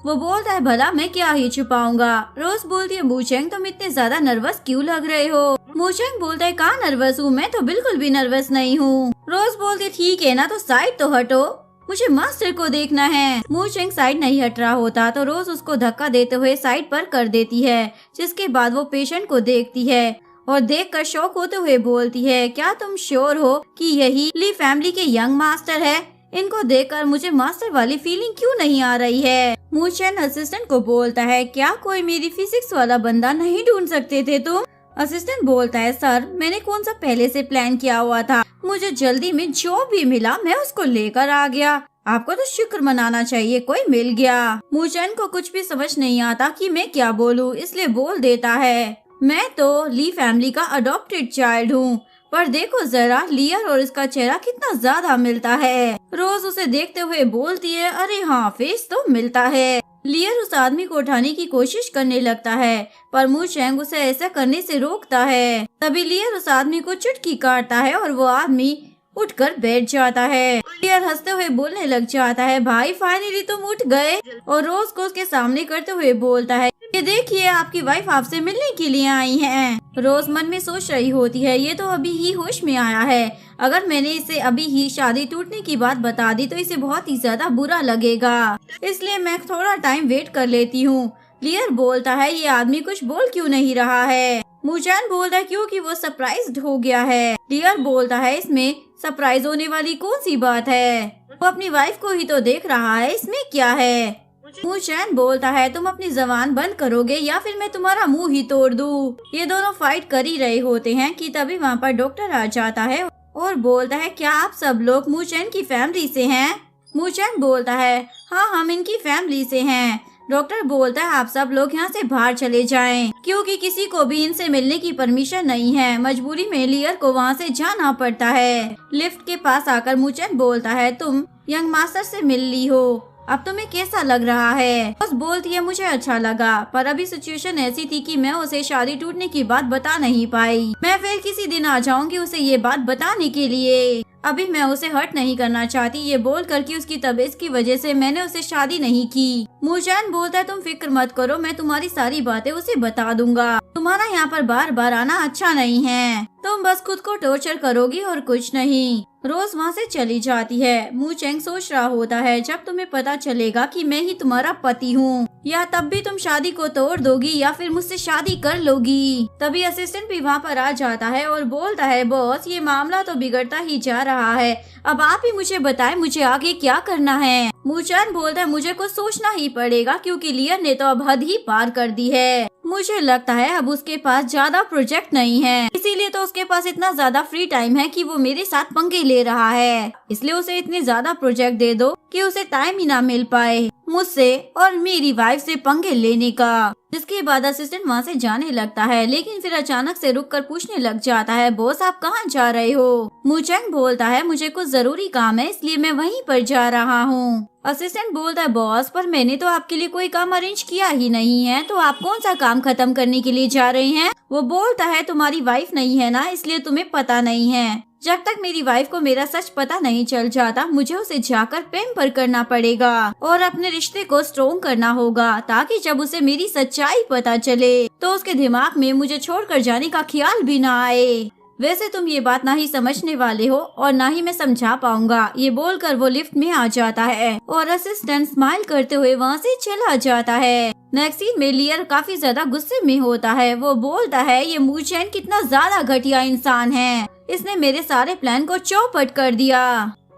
वो बोलता है भला मैं क्या ही छुपाऊंगा। रोज बोलती है मूचैंग तुम इतने ज्यादा नर्वस क्यों लग रहे हो। मूचैंग बोलता है कहाँ नर्वस हूँ, मैं तो बिल्कुल भी नर्वस नहीं हूँ। रोज बोलती है ठीक है ना तो साइड तो हटो, मुझे मास्टर को देखना है। मूचैंग साइड नहीं हट रहा होता तो रोज उसको धक्का देते हुए साइड पर कर देती है, जिसके बाद वो पेशेंट को देखती है और देखकर शॉक होते हुए बोलती है क्या तुम श्योर हो कि यही ली फैमिली के यंग मास्टर है। इनको देखकर मुझे मास्टर वाली फीलिंग क्यों नहीं आ रही है। मूचैंग असिस्टेंट को बोलता है क्या कोई मेरी फिजिक्स वाला बंदा नहीं ढूंढ सकते थे तुम। असिस्टेंट बोलता है सर मैंने कौन सा पहले से प्लान किया हुआ था, मुझे जल्दी में जो भी मिला मैं उसको लेकर आ गया, आपको तो शुक्र मनाना चाहिए कोई मिल गया। मूचैंग को कुछ भी समझ नहीं आता कि मैं क्या बोलूं, इसलिए बोल देता है मैं तो ली फैमिली का अडॉप्टेड चाइल्ड हूँ, पर देखो जरा लियर और इसका चेहरा कितना ज्यादा मिलता है। रोज उसे देखते हुए बोलती है अरे हाँ फेस तो मिलता है। लियर उस आदमी को उठाने की कोशिश करने लगता है पर मूचैंग उसे ऐसा करने से रोकता है। तभी लियर उस आदमी को चुटकी काटता है और वो आदमी उठकर बैठ जाता है। लियर हंसते हुए बोलने लग जाता है भाई फाइनली तुम उठ गए और रोज को उसके सामने करते हुए बोलता है ये देखिए आपकी वाइफ आपसे मिलने के लिए आई है। रोज मन में सोच रही होती है ये तो अभी ही होश में आया है, अगर मैंने इसे अभी ही शादी टूटने की बात बता दी तो इसे बहुत ही ज्यादा बुरा लगेगा, इसलिए मैं थोड़ा टाइम वेट कर लेती हूँ। लियर बोलता है ये आदमी कुछ बोल क्यों नहीं रहा है। मूचैंग बोलता है क्योंकि वो सरप्राइज्ड हो गया है। लियर बोलता है इसमें सरप्राइज होने वाली कौन सी बात है, वो अपनी वाइफ को ही तो देख रहा है, इसमें क्या है। मूचैंग बोलता है तुम अपनी जबान बंद करोगे या फिर मैं तुम्हारा मुंह ही तोड़ दूँ। ये दोनों फाइट कर ही रहे होते हैं कि तभी वहाँ पर डॉक्टर आ जाता है और बोलता है क्या आप सब लोग मूचैंग की फैमिली से हैं। मूचैंग बोलता है हाँ हम इनकी फैमिली से हैं। डॉक्टर बोलता है आप सब लोग यहाँ से बाहर चले जाएं, क्योंकि किसी को भी इनसे मिलने की परमिशन नहीं है। मजबूरी में लियर को वहाँ से जाना पड़ता है। लिफ्ट के पास आकर मूचैंग बोलता है तुम यंग मास्टर से मिल ली हो, अब तुम्हें कैसा लग रहा है। बस बोलती है मुझे अच्छा लगा, पर अभी सिचुएशन ऐसी थी कि मैं उसे शादी टूटने की बात बता नहीं पाई, मैं फिर किसी दिन आ जाऊंगी उसे ये बात बताने के लिए। अभी मैं उसे हर्ट नहीं करना चाहती, ये बोल कर कि उसकी तबीयत की वजह से मैंने उसे शादी नहीं की। मूचैन बोलता है तुम फिक्र मत करो, मैं तुम्हारी सारी बातें उसे बता दूंगा। तुम्हारा यहाँ पर बार बार आना अच्छा नहीं है, तुम बस खुद को टॉर्चर करोगी और कुछ नहीं। रोज वहाँ से चली जाती है। मूचैन सोच रहा होता है जब तुम्हें पता चलेगा कि मैं ही तुम्हारा पति हूँ, या तब भी तुम शादी को तोड़ दोगी या फिर मुझसे शादी कर लोगी। तभी असिस्टेंट भी वहाँ पर आ जाता है और बोलता है बॉस ये मामला तो बिगड़ता ही जा रहा है, अब आप ही मुझे बताएं मुझे आगे क्या करना है। मूचैन बोलता है मुझे कुछ सोचना ही पड़ेगा क्योंकि लियन ने तो अब हद ही पार कर दी है। मुझे लगता है अब उसके पास ज्यादा प्रोजेक्ट नहीं है, इसीलिए तो उसके पास इतना ज्यादा फ्री टाइम है कि वो मेरे साथ पंगे ले रहा है। इसलिए उसे इतने ज्यादा प्रोजेक्ट दे दो कि उसे टाइम ही ना मिल पाए मुझसे और मेरी वाइफ से पंगे लेने का। जिसके बाद असिस्टेंट वहाँ से जाने लगता है, लेकिन फिर अचानक से रुककर पूछने लग जाता है बॉस आप कहाँ जा रहे हो। मूचैन बोलता है मुझे कुछ जरूरी काम है इसलिए मैं वहीं पर जा रहा हूँ। असिस्टेंट बोलता है बॉस पर मैंने तो आपके लिए कोई काम अरेंज किया ही नहीं है, तो आप कौन सा काम खत्म करने के लिए जा रहे हैं। वो बोलता है तुम्हारी वाइफ नहीं है ना, इसलिए तुम्हें पता नहीं है। जब तक मेरी वाइफ को मेरा सच पता नहीं चल जाता मुझे उसे जाकर पैम्पर करना पड़ेगा और अपने रिश्ते को स्ट्रॉन्ग करना होगा, ताकि जब उसे मेरी सच्चाई पता चले तो उसके दिमाग में मुझे छोड़कर जाने का ख्याल भी ना आए। वैसे तुम ये बात ना ही समझने वाले हो और ना ही मैं समझा पाऊंगा। ये बोलकर वो लिफ्ट में आ जाता है और असिस्टेंट स्माइल करते हुए वहाँ से चला जाता है। नेक्स्ट सीन में लियर काफी ज्यादा गुस्से में होता है। वो बोलता है ये मूचैन कितना ज्यादा घटिया इंसान है, इसने मेरे सारे प्लान को चौपट कर दिया।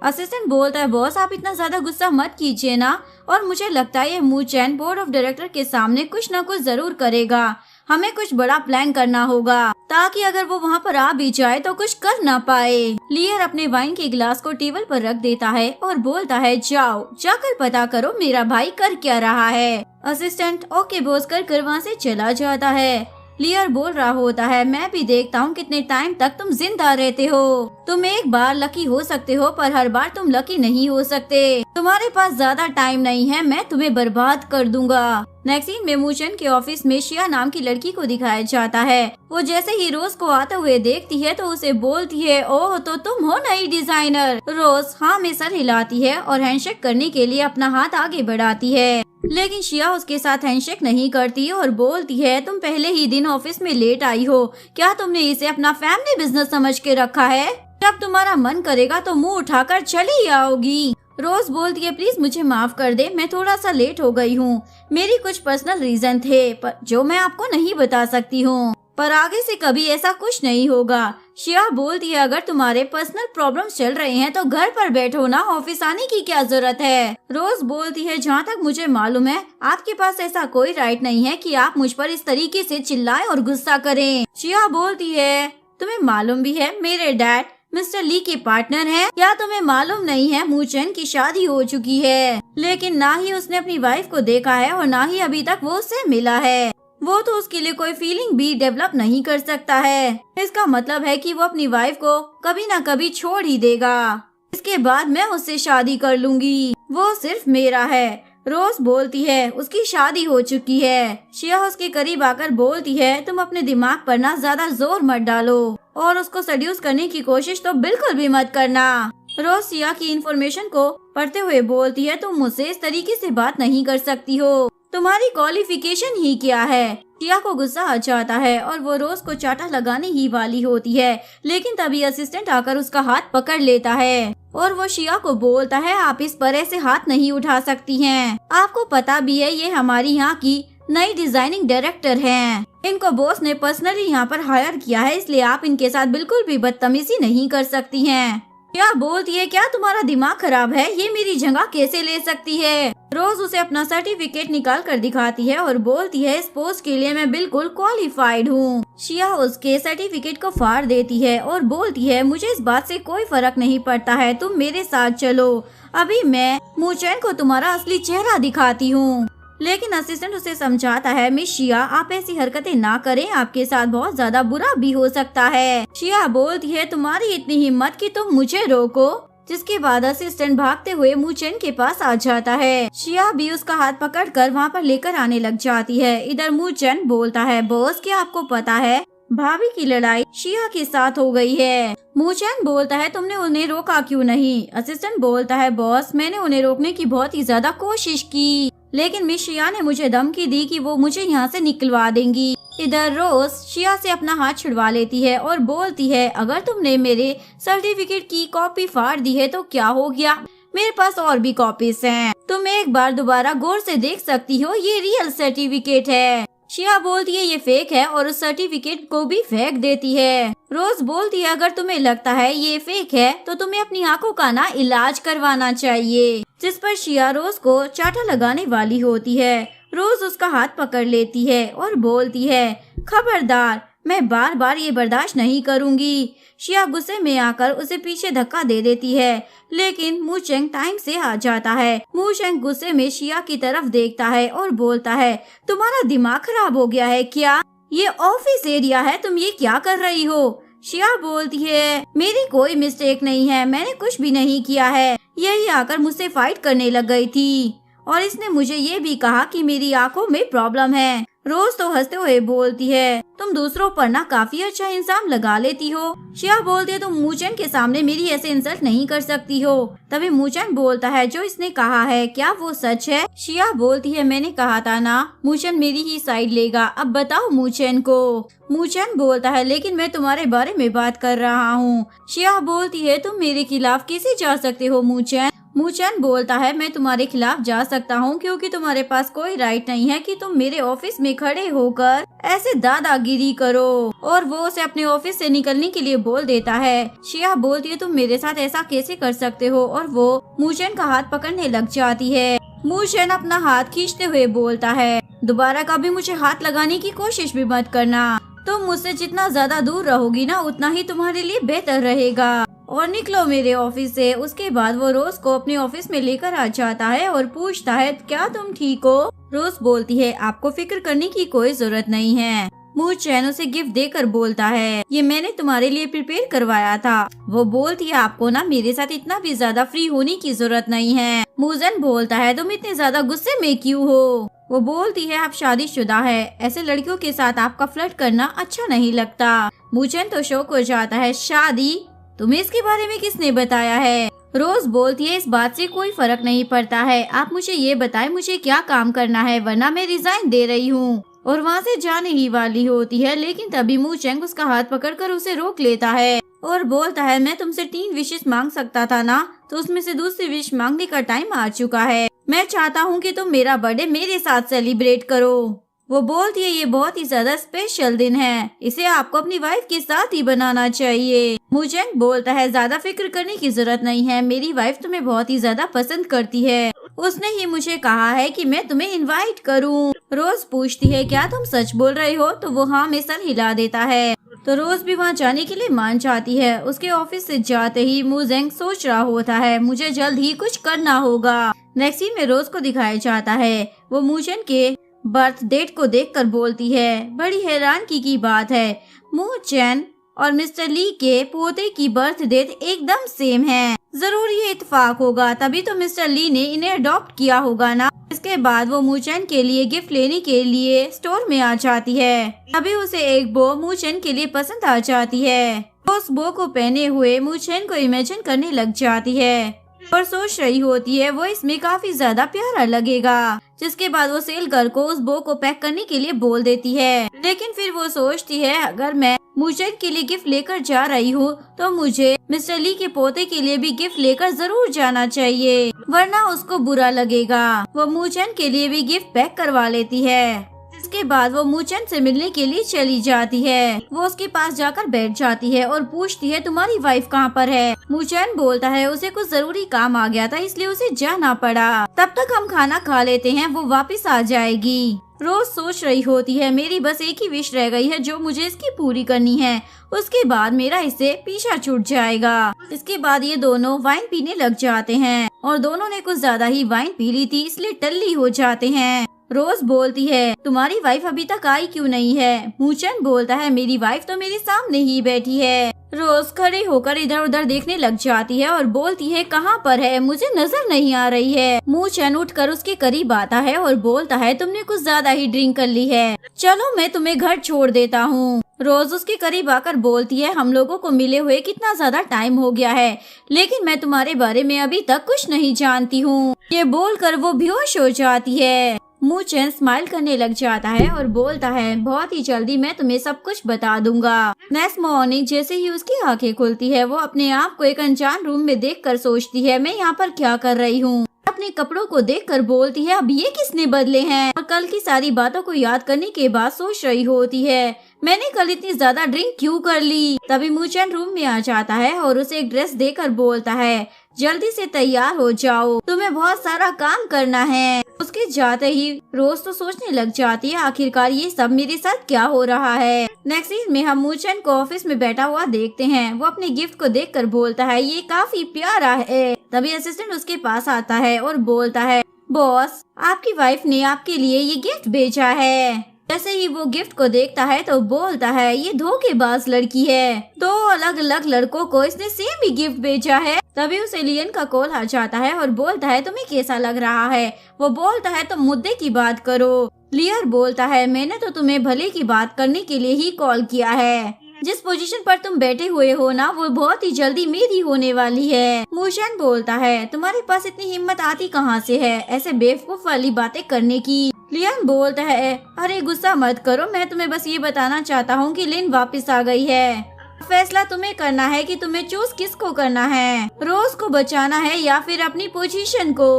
असिस्टेंट बोलता है बॉस आप इतना ज्यादा गुस्सा मत कीजिए ना, और मुझे लगता है ये मूचैन बोर्ड ऑफ डायरेक्टर के सामने कुछ न कुछ जरूर करेगा। हमें कुछ बड़ा प्लान करना होगा ताकि अगर वो वहाँ पर आ भी जाए तो कुछ कर ना पाए। लियर अपने वाइन के गिलास को टेबल पर रख देता है और बोलता है जाओ जाकर पता करो मेरा भाई कर क्या रहा है। असिस्टेंट ओके बॉस कर वहाँ से चला जाता है। लियर बोल रहा होता है मैं भी देखता हूँ कितने टाइम तक तुम जिंदा रहते हो। तुम एक बार लकी हो सकते हो पर हर बार तुम लकी नहीं हो सकते। तुम्हारे पास ज्यादा टाइम नहीं है, मैं तुम्हें बर्बाद कर दूंगा। नेक्स्ट सीन में मूचैन के ऑफिस में शिया नाम की लड़की को दिखाया जाता है। वो जैसे ही रोज को आते हुए देखती है तो उसे बोलती है ओह तो तुम हो नई डिजाइनर। रोज हाँ में सर हिलाती है और हैंडशेक करने के लिए अपना हाथ आगे बढ़ाती है, लेकिन शिया उसके साथ हैंडशेक नहीं करती और बोलती है तुम पहले ही दिन ऑफिस में लेट आई हो, क्या तुमने इसे अपना फैमिली बिजनेस समझ के रखा है। जब तुम्हारा मन करेगा तो मुंह उठाकर चली आओगी। रोज बोलती है प्लीज मुझे माफ कर दे, मैं थोड़ा सा लेट हो गई हूँ, मेरी कुछ पर्सनल रीजन थे जो मैं आपको नहीं बता सकती हूँ, पर आगे से कभी ऐसा कुछ नहीं होगा। शिया बोलती है अगर तुम्हारे पर्सनल प्रॉब्लम्स चल रहे हैं तो घर पर बैठो ना, ऑफिस आने की क्या जरूरत है। रोज बोलती है जहाँ तक मुझे मालूम है आपके पास ऐसा कोई राइट नहीं है कि आप मुझ पर इस तरीके से चिल्लाएं और गुस्सा करें। शिया बोलती है तुम्हें मालूम भी है मेरे डैड मिस्टर ली के पार्टनर हैं। क्या तुम्हें मालूम नहीं है मूचैन की शादी हो चुकी है, लेकिन ना ही उसने अपनी वाइफ को देखा है और ना ही अभी तक वो उससे मिला है। वो तो उसके लिए कोई फीलिंग भी डेवलप नहीं कर सकता है। इसका मतलब है कि वो अपनी वाइफ को कभी ना कभी छोड़ ही देगा। इसके बाद मैं उससे शादी कर लूंगी, वो सिर्फ मेरा है। रोज बोलती है उसकी शादी हो चुकी है। शिया उसके करीब आकर बोलती है तुम अपने दिमाग पर ना ज्यादा जोर मत डालो और उसको सड्यूस करने की कोशिश तो बिल्कुल भी मत करना। रोज शिया की इन्फॉर्मेशन को पढ़ते हुए बोलती है तुम मुझसे इस तरीके से बात नहीं कर सकती हो, तुम्हारी क्वालिफिकेशन ही क्या है। शिया को गुस्सा आ जाता है और वो रोज को चाटा लगाने ही वाली होती है, लेकिन तभी असिस्टेंट आकर उसका हाथ पकड़ लेता है और वो शिया को बोलता है आप इस पर ऐसे हाथ नहीं उठा सकती हैं। आपको पता भी है ये हमारी यहाँ की नई डिजाइनिंग डायरेक्टर हैं। इनको बॉस ने पर्सनली यहाँ पर हायर किया है, इसलिए आप इनके साथ बिल्कुल भी बदतमीजी नहीं कर सकती हैं। क्या बोलती है क्या तुम्हारा दिमाग खराब है, ये मेरी जगह कैसे ले सकती है। रोज उसे अपना सर्टिफिकेट निकाल कर दिखाती है और बोलती है इस पोस्ट के लिए मैं बिल्कुल क्वालिफाइड हूँ। शिया उसके सर्टिफिकेट को फाड़ देती है और बोलती है मुझे इस बात से कोई फर्क नहीं पड़ता है, तुम मेरे साथ चलो, अभी मैं मूचैन को तुम्हारा असली चेहरा दिखाती हूँ। लेकिन असिस्टेंट उसे समझाता है मिस शिया आप ऐसी हरकतें ना करें, आपके साथ बहुत ज्यादा बुरा भी हो सकता है। शिया बोलती है तुम्हारी इतनी हिम्मत कि तुम मुझे रोको। जिसके बाद असिस्टेंट भागते हुए मूचैन के पास आ जाता है। शिया भी उसका हाथ पकड़कर वहाँ पर लेकर आने लग जाती है। इधर मूचैन बोलता है बॉस क्या आपको पता है भाभी की लड़ाई शिया के साथ हो गई है। मूचैन बोलता है तुमने उन्हें रोका क्यों नहीं? असिस्टेंट बोलता है बॉस मैंने उन्हें रोकने की बहुत ही ज्यादा कोशिश की, लेकिन मिस शिया ने मुझे धमकी दी कि वो मुझे यहाँ से निकलवा देंगी। इधर रोज शिया से अपना हाथ छुड़वा लेती है और बोलती है अगर तुमने मेरे सर्टिफिकेट की कॉपी फाड़ दी है तो क्या हो गया, मेरे पास और भी कॉपीज हैं, तुम एक बार दोबारा गौर से देख सकती हो, ये रियल सर्टिफिकेट है। शिया बोलती है ये फेक है और उस सर्टिफिकेट को भी फेंक देती है। रोज बोलती है अगर तुम्हें लगता है ये फेक है तो तुम्हें अपनी आंखों का ना इलाज करवाना चाहिए, जिस पर शिया रोज को चाटा लगाने वाली होती है। रोज उसका हाथ पकड़ लेती है और बोलती है खबरदार, मैं बार बार ये बर्दाश्त नहीं करूंगी। शिया गुस्से में आकर उसे पीछे धक्का दे देती है, लेकिन मूचेंग टाइम से आ जाता है। मूचेंग गुस्से में शिया की तरफ देखता है और बोलता है तुम्हारा दिमाग खराब हो गया है क्या? ये ऑफिस एरिया है, तुम ये क्या कर रही हो? शिया बोलती है मेरी कोई मिस्टेक नहीं है, मैंने कुछ भी नहीं किया है, यही आकर मुझसे फाइट करने लग गई थी और इसने मुझे ये भी कहा कि मेरी आंखों में प्रॉब्लम है। रोज तो हंसते हुए बोलती है तुम दूसरों पर ना काफी अच्छा इंसान लगा लेती हो। शिया बोलती है तुम मूचेन के सामने मेरी ऐसे इंसल्ट नहीं कर सकती हो। तभी मूचेन बोलता है जो इसने कहा है क्या वो सच है? शिया बोलती है मैंने कहा था ना मूचेन मेरी ही साइड लेगा, अब बताओ मूचेन को। मूचेन बोलता है लेकिन मैं तुम्हारे बारे में बात कर रहा हूँ। शिया बोलती है तुम मेरे खिलाफ कैसे जा सकते हो मूचेन? मूचेन बोलता है मैं तुम्हारे खिलाफ जा सकता हूँ क्योंकि तुम्हारे पास कोई राइट नहीं है कि तुम मेरे ऑफिस में खड़े होकर ऐसे दादागिरी करो, और वो उसे अपने ऑफिस से निकलने के लिए बोल देता है। शिया बोलती है तुम मेरे साथ ऐसा कैसे कर सकते हो, और वो मूचेन का हाथ पकड़ने लग जाती है। मूचेन अपना हाथ खींचते हुए बोलता है दोबारा कभी मुझे हाथ लगाने की कोशिश भी मत करना, तुम मुझसे जितना ज्यादा दूर रहोगी ना उतना ही तुम्हारे लिए बेहतर रहेगा, और निकलो मेरे ऑफिस से। उसके बाद वो रोज को अपने ऑफिस में लेकर आ जाता है और पूछता है क्या तुम ठीक हो? रोज बोलती है आपको फिक्र करने की कोई जरूरत नहीं है। मूचेन उसे गिफ्ट देकर बोलता है ये मैंने तुम्हारे लिए प्रिपेयर करवाया था। वो बोलती है आपको ना मेरे साथ इतना भी ज्यादा फ्री होने की जरूरत नहीं है। मूचेन बोलता है तुम इतने ज्यादा गुस्से में क्यों हो? वो बोलती है आप शादीशुदा है, ऐसे लड़कियों के साथ आपका फ्लर्ट करना अच्छा नहीं लगता। मूचेन तो शौक हो जाता है शादी, तुम्हें इसके बारे में किसने बताया है? रोज बोलती है इस बात से कोई फर्क नहीं पड़ता है, आप मुझे ये बताएं मुझे क्या काम करना है वरना मैं रिजाइन दे रही हूँ। और वहाँ से जाने ही वाली होती है, लेकिन तभी मूचेंग उसका हाथ पकड़कर उसे रोक लेता है और बोलता है मैं तुमसे 3 विशेष मांग सकता था ना, तो उसमें से दूसरी विश मांगने का टाइम आ चुका है। मैं चाहता हूँ कि तुम मेरा बर्थडे मेरे साथ सेलिब्रेट करो। वो बोलती है ये बहुत ही ज्यादा स्पेशल दिन है, इसे आपको अपनी वाइफ के साथ ही बनाना चाहिए। मूचेंग बोलता है ज्यादा फिक्र करने की जरूरत नहीं है, मेरी वाइफ तुम्हें बहुत ही ज्यादा पसंद करती है, उसने ही मुझे कहा है कि मैं तुम्हें इनवाइट करूं। रोज पूछती है क्या तुम सच बोल रहे हो? तो वो हाँ में सर हिला देता है। तो रोज भी वहाँ जाने के लिए मान जाती है। उसके ऑफिस से जाते ही मूचेंग सोच रहा होता है मुझे जल्द ही कुछ करना होगा। नेक्स्ट सीन में रोज को दिखाया जाता है, वो मूचेंग के बर्थ डेट को देखकर बोलती है बड़ी हैरानगी की बात है, मूचेन और मिस्टर ली के पोते की बर्थ डेट एकदम सेम है, जरूर ये इत्तेफाक होगा, तभी तो मिस्टर ली ने इन्हें अडॉप्ट किया होगा ना। इसके बाद वो मूचेन के लिए गिफ्ट लेने के लिए स्टोर में आ जाती है। अभी उसे एक बो मूचेन के लिए पसंद आ जाती है। उस बो को पहने हुए मूचेन को इमेजिन करने लग जाती है और सोच रही होती है वो इसमें काफी ज्यादा प्यारा लगेगा। जिसके बाद वो सेल गर्ल को उस बो को पैक करने के लिए बोल देती है, लेकिन फिर वो सोचती है अगर मैं मूचेन के लिए गिफ्ट लेकर जा रही हूँ तो मुझे मिस्टर ली के पोते के लिए भी गिफ्ट लेकर जरूर जाना चाहिए, वरना उसको बुरा लगेगा। वो मूचेन के लिए भी गिफ्ट पैक करवा लेती है। इसके बाद वो मूचेन से मिलने के लिए चली जाती है। वो उसके पास जाकर बैठ जाती है और पूछती है तुम्हारी वाइफ कहाँ पर है? मूचेन बोलता है उसे कुछ जरूरी काम आ गया था इसलिए उसे जाना पड़ा, तब तक हम खाना खा लेते हैं, वो वापस आ जाएगी। रोज सोच रही होती है मेरी बस एक ही विश रह गई है जो मुझे इसकी पूरी करनी है, उसके बाद मेरा इससे पीछा छूट जाएगा। इसके बाद ये दोनों वाइन पीने लग जाते हैं और दोनों ने कुछ ज्यादा ही वाइन पी ली थी इसलिए टल्ली हो जाते हैं। रोज बोलती है तुम्हारी वाइफ अभी तक आई क्यों नहीं है। मूचन बोलता है मेरी वाइफ तो मेरे सामने ही बैठी है। रोज खड़े होकर इधर उधर देखने लग जाती है और बोलती है कहाँ पर है, मुझे नजर नहीं आ रही है। मूचन उठकर उसके करीब आता है और बोलता है तुमने कुछ ज्यादा ही ड्रिंक कर ली है, चलो मैं तुम्हें घर छोड़ देता हूँ। रोज उसके करीब आकर बोलती है हम लोगों को मिले हुए कितना ज्यादा टाइम हो गया है, लेकिन मैं तुम्हारे बारे में अभी तक कुछ नहीं जानती हूँ। ये बोलकर वो बेहोश हो जाती है। मूचन स्माइल करने लग जाता है और बोलता है बहुत ही जल्दी मैं तुम्हें सब कुछ बता दूंगा। नेक्स्ट मॉर्निंग जैसे ही उसकी आंखें खुलती है वो अपने आप को एक अनजान रूम में देखकर सोचती है मैं यहाँ पर क्या कर रही हूँ। अपने कपड़ों को देखकर बोलती है अब ये किसने बदले हैं, और कल की सारी बातों को याद करने के बाद सोच रही होती है मैंने कल इतनी ज्यादा ड्रिंक क्यों कर ली। तभी मूचन रूम में आ जाता है और उसे एक ड्रेस देकर बोलता है जल्दी से तैयार हो जाओ, तुम्हें बहुत सारा काम करना है। उसके जाते ही रोज तो सोचने लग जाती है आखिरकार ये सब मेरे साथ क्या हो रहा है। नेक्स्ट सीन में हम मूचन को ऑफिस में बैठा हुआ देखते हैं। वो अपने गिफ्ट को देखकर बोलता है ये काफी प्यारा है। तभी असिस्टेंट उसके पास आता है और बोलता है बॉस आपकी वाइफ ने आपके लिए ये गिफ्ट भेजा है। जैसे ही वो गिफ्ट को देखता है तो बोलता है ये धोखेबाज लड़की है, 2 अलग अलग लड़कों को इसने सेम ही गिफ्ट भेजा है। तभी उसे लियन का कॉल आ जाता है और बोलता है तुम्हें कैसा लग रहा है। वो बोलता है तुम मुद्दे की बात करो। लियर बोलता है मैंने तो तुम्हें भले की बात करने के लिए ही कॉल किया है, जिस पोजीशन पर तुम बैठे हुए हो ना वो बहुत ही जल्दी मेरी होने वाली है। मूचन बोलता है तुम्हारे पास इतनी हिम्मत आती कहाँ से है ऐसे बेवकूफ वाली बातें करने की। लियन बोलता है अरे गुस्सा मत करो, मैं तुम्हें बस ये बताना चाहता हूँ कि लिन वापस आ गई है। फैसला तुम्हें करना है कि तुम्हें चूज किसको करना है, रोज को बचाना है या फिर अपनी पोजीशन को।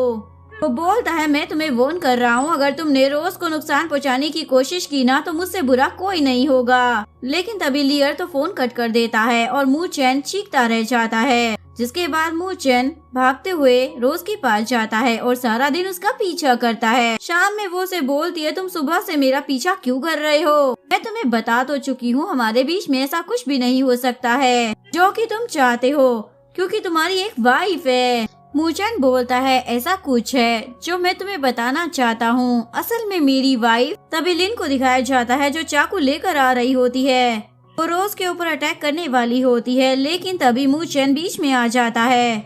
वो बोलता है मैं तुम्हें वॉर्न कर रहा हूँ अगर तुमने रोज को नुकसान पहुँचाने की कोशिश की ना तो मुझसे बुरा कोई नहीं होगा। लेकिन तभी लियर तो फोन कट कर देता है और मूचन चीखता रह जाता है। जिसके बाद मूचन भागते हुए रोज के पास जाता है और सारा दिन उसका पीछा करता है। शाम में वो उसे बोलती है तुम सुबह से मेरा पीछा क्यों कर रहे हो, मैं तुम्हें बता तो चुकी हूँ हमारे बीच में ऐसा कुछ भी नहीं हो सकता है जो कि तुम चाहते हो क्योंकि तुम्हारी एक वाइफ है। मूचन बोलता है ऐसा कुछ है जो मैं तुम्हें बताना चाहता हूँ, असल में मेरी वाइफ। तभी लिन को दिखाया जाता है जो चाकू लेकर आ रही होती है। वो रोज के ऊपर अटैक करने वाली होती है लेकिन तभी मूचन बीच में आ जाता है,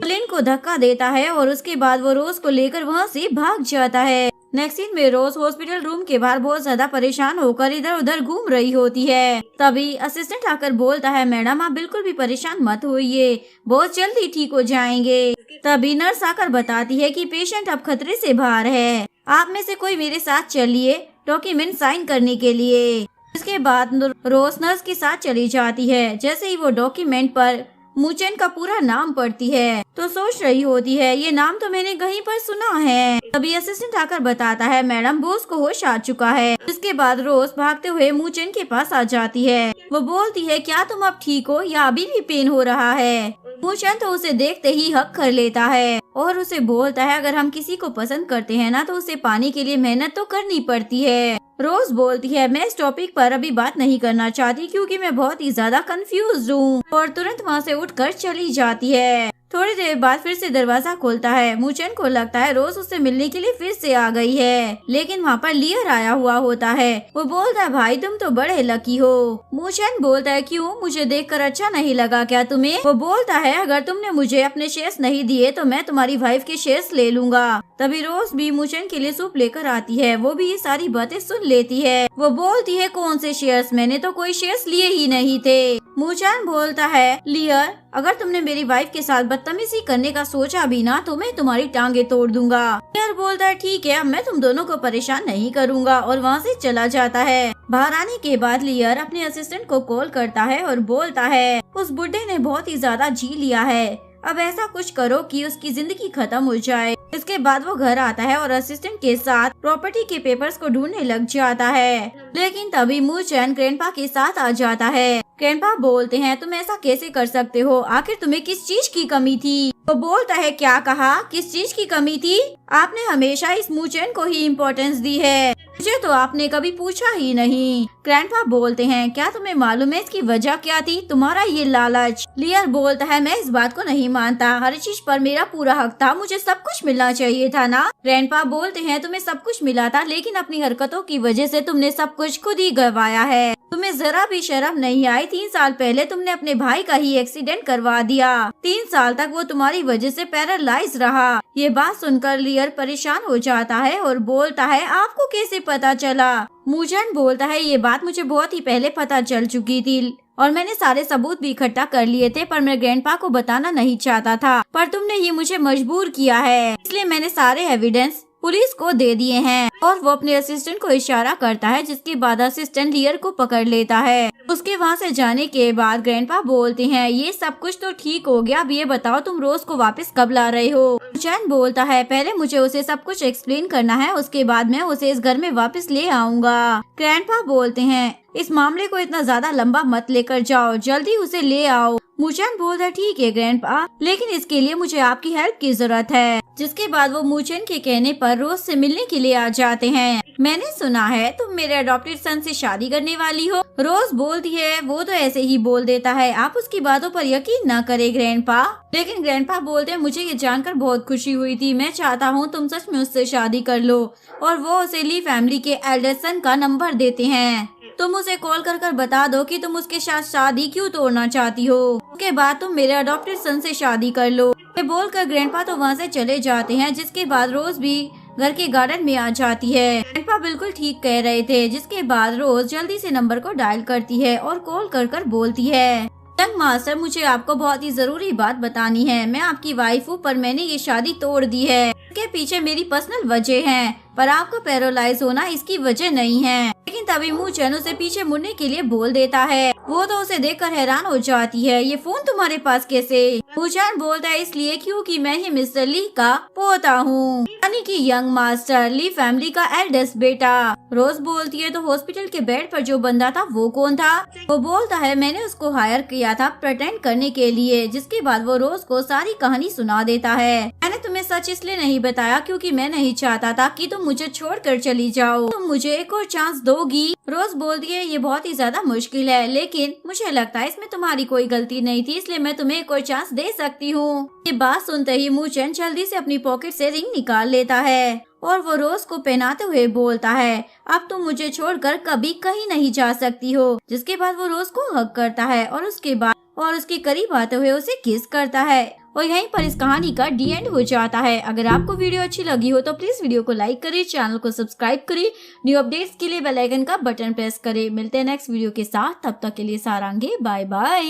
लिन को धक्का देता है और उसके बाद वो रोज को लेकर वहाँ से भाग जाता है। नेक्स्ट सीन में रोज हॉस्पिटल रूम के बाहर बहुत ज्यादा परेशान होकर इधर उधर घूम रही होती है। तभी असिस्टेंट आकर बोलता है मैडम आप बिल्कुल भी परेशान मत होइए, बहुत जल्दी ठीक हो जाएंगे। तभी नर्स आकर बताती है कि पेशेंट अब खतरे से बाहर है, आप में से कोई मेरे साथ चलिए डॉक्यूमेंट साइन करने के लिए। इसके बाद रोज नर्स के साथ चली जाती है। जैसे ही वो डॉक्यूमेंट पर मूचन का पूरा नाम पढ़ती है तो सोच रही होती है ये नाम तो मैंने कहीं पर सुना है। तभी असिस्टेंट आकर बताता है मैडम बॉस को होश आ चुका है। इसके बाद रोज भागते हुए मूचन के पास आ जाती है। वो बोलती है क्या तुम अब ठीक हो या अभी भी पेन हो रहा है। मूचन तो उसे देखते ही हक कर लेता है और उसे बोलता है अगर हम किसी को पसंद करते हैं ना तो उसे पाने के लिए मेहनत तो करनी पड़ती है। रोज बोलती है मैं इस टॉपिक पर अभी बात नहीं करना चाहती क्योंकि मैं बहुत ही ज्यादा कंफ्यूज हूँ और तुरंत वहाँ से उठकर चली जाती है। थोड़ी देर बाद फिर से दरवाजा खोलता है। मूचन को लगता है रोज उससे मिलने के लिए फिर से आ गई है लेकिन वहाँ पर लियर आया हुआ होता है। वो बोलता है भाई तुम तो बड़े लकी हो। मूचन बोलता है क्यों, मुझे देखकर अच्छा नहीं लगा क्या तुम्हें। वो बोलता है अगर तुमने मुझे अपने शेयर्स नहीं दिए तो मैं तुम्हारी वाइफ के शेयर्स ले लूंगा। तभी रोज भी मूचन के लिए सूप लेकर आती है। वो भी ये सारी बातें सुन लेती है। वो बोलती है कौन से शेयर्स, मैंने तो कोई शेयर्स लिए ही नहीं थे। मूचन बोलता है लियर अगर तुमने मेरी वाइफ के साथ बदतमीजी करने का सोचा भी ना तो मैं तुम्हारी टांगे तोड़ दूंगा। लियर बोलता है ठीक है अब मैं तुम दोनों को परेशान नहीं करूंगा और वहाँ से चला जाता है। बाहर आने के बाद लियर अपने असिस्टेंट को कॉल करता है और बोलता है उस बुड्ढे ने बहुत ही ज्यादा जी लिया है, अब ऐसा कुछ करो कि उसकी जिंदगी खत्म हो जाए। इसके बाद वो घर आता है और असिस्टेंट के साथ प्रॉपर्टी के पेपर्स को ढूंढने लग जाता है। लेकिन तभी मूचन ग्रैंडपा के साथ आ जाता है। ग्रैंडपा बोलते हैं तुम ऐसा कैसे कर सकते हो, आखिर तुम्हें किस चीज की कमी थी। वो बोलता है क्या कहा, किस चीज की कमी थी, आपने हमेशा इस मूचन को ही इम्पोर्टेंस दी है, मुझे तो आपने कभी पूछा ही नहीं। ग्रैंडपा बोलते हैं, क्या तुम्हें मालूम है इसकी वजह क्या थी? तुम्हारा ये लालच। लियर बोलता है, मैं इस बात को नहीं मानता, हर चीज पर मेरा पूरा हक था, मुझे सब कुछ मिलना चाहिए था ना। ग्रैंडपा बोलते हैं, तुम्हें सब कुछ मिला था, लेकिन अपनी हरकतों की वजह से तुमने सब कुछ खुद ही गंवाया है। तुम्हें जरा भी शर्म नहीं आई? 3 साल पहले तुमने अपने भाई का ही एक्सीडेंट करवा दिया। 3 साल तक वो तुम्हारी वजह से पैरालाइज रहा। ये बात सुनकर लियर परेशान हो जाता है और बोलता है, आपको कैसे पता चला? मूचेन बोलता है, ये बात मुझे बहुत ही पहले पता चल चुकी थी और मैंने सारे सबूत भी इकट्ठा कर लिए थे, पर मैं ग्रैंडपा को बताना नहीं चाहता था, पर तुमने ही मुझे मजबूर किया है, इसलिए मैंने सारे एविडेंस पुलिस को दे दिए हैं। और वो अपने असिस्टेंट को इशारा करता है, जिसके बाद असिस्टेंट लियर को पकड़ लेता है। उसके वहाँ से जाने के बाद ग्रैंडपा बोलते हैं, ये सब कुछ तो ठीक हो गया, अब ये बताओ तुम रोज को वापस कब ला रहे हो? चैन बोलता है, पहले मुझे उसे सब कुछ एक्सप्लेन करना है, उसके बाद मैं उसे इस घर में वापस ले आऊंगा। ग्रैंडपा बोलते हैं, इस मामले को इतना ज्यादा लंबा मत लेकर जाओ, जल्दी उसे ले आओ। मूचेन बोलता है, ठीक है ग्रैंडपा, लेकिन इसके लिए मुझे आपकी हेल्प की जरूरत है। जिसके बाद वो मूचेन के कहने पर रोज से मिलने के लिए आ जाते हैं। मैंने सुना है तुम मेरे अडॉप्टेड सन से शादी करने वाली हो। रोज बोलती है, वो तो ऐसे ही बोल देता है, आप उसकी बातों पर यकीन न करें ग्रैंडपा। लेकिन ग्रैंडपा बोलते हैं, मुझे ये जानकर बहुत खुशी हुई थी, मैं चाहता हूँ तुम सच में उससे शादी कर लो। और वो उसे ली फैमिली के एल्डर सन का नंबर देते हैं। तुम उसे कॉल कर बता दो कि तुम उसके साथ शादी क्यों तोड़ना चाहती हो, उसके बाद तुम मेरे अडॉप्टेड सन से शादी कर लो। ये बोलकर ग्रैंडपा तो वहाँ से चले जाते हैं। जिसके बाद रोज भी घर के गार्डन में आ जाती है। ग्रैंडपा बिल्कुल ठीक कह रहे थे। जिसके बाद रोज जल्दी से नंबर को डायल करती है और कॉल कर बोलती है, यंग मास्टर, मुझे आपको बहुत ही जरूरी बात बतानी है। मैं आपकी वाइफ हूँ, पर मैंने ये शादी तोड़ दी है। इसके पीछे मेरी पर्सनल वजह है, पर आपको पैरालाइज होना इसकी वजह नहीं है। लेकिन तभी मूचेन उसे पीछे मुड़ने के लिए बोल देता है। वो तो उसे देखकर हैरान हो जाती है, ये फोन तुम्हारे पास कैसे? मूचेन बोलता है, इसलिए क्योंकि मैं ही मिस्टर ली का पोता हूँ, यानी कि यंग मास्टर, ली फैमिली का एल्डेस्ट बेटा। रोज बोलती है, तो हॉस्पिटल के बेड पर जो बंदा था वो कौन था? वो बोलता है, मैंने उसको हायर किया था प्रेटेंड करने के लिए। जिसके बाद वो रोज को सारी कहानी सुना देता है। मैंने तुम्हें सच इसलिए नहीं बताया क्योंकि मैं नहीं चाहता था कि तुम मुझे छोड़कर चली जाओ, तुम मुझे एक और चांस दोगी? रोज बोलती है, ये बहुत ही ज्यादा मुश्किल है, लेकिन मुझे लगता है इसमें तुम्हारी कोई गलती नहीं थी, इसलिए मैं तुम्हें एक और चांस दे सकती हूँ। ये बात सुनते ही मूचेन जल्दी से अपनी पॉकेट से रिंग निकाल लेता है और वो रोज को पहनाते हुए बोलता है, अब तुम मुझे छोड़कर कभी कहीं नहीं जा सकती हो। जिसके बाद वो रोज को हग करता है और उसके बाद उसके करीब आते हुए उसे किस करता है। और यहीं पर इस कहानी का डी एंड हो जाता है। अगर आपको वीडियो अच्छी लगी हो तो प्लीज वीडियो को लाइक करें, चैनल को सब्सक्राइब करें, न्यू अपडेट्स के लिए बेल आइकन का बटन प्रेस करें। मिलते हैं नेक्स्ट वीडियो के साथ, तब तक के लिए सारांगे, बाय बाय।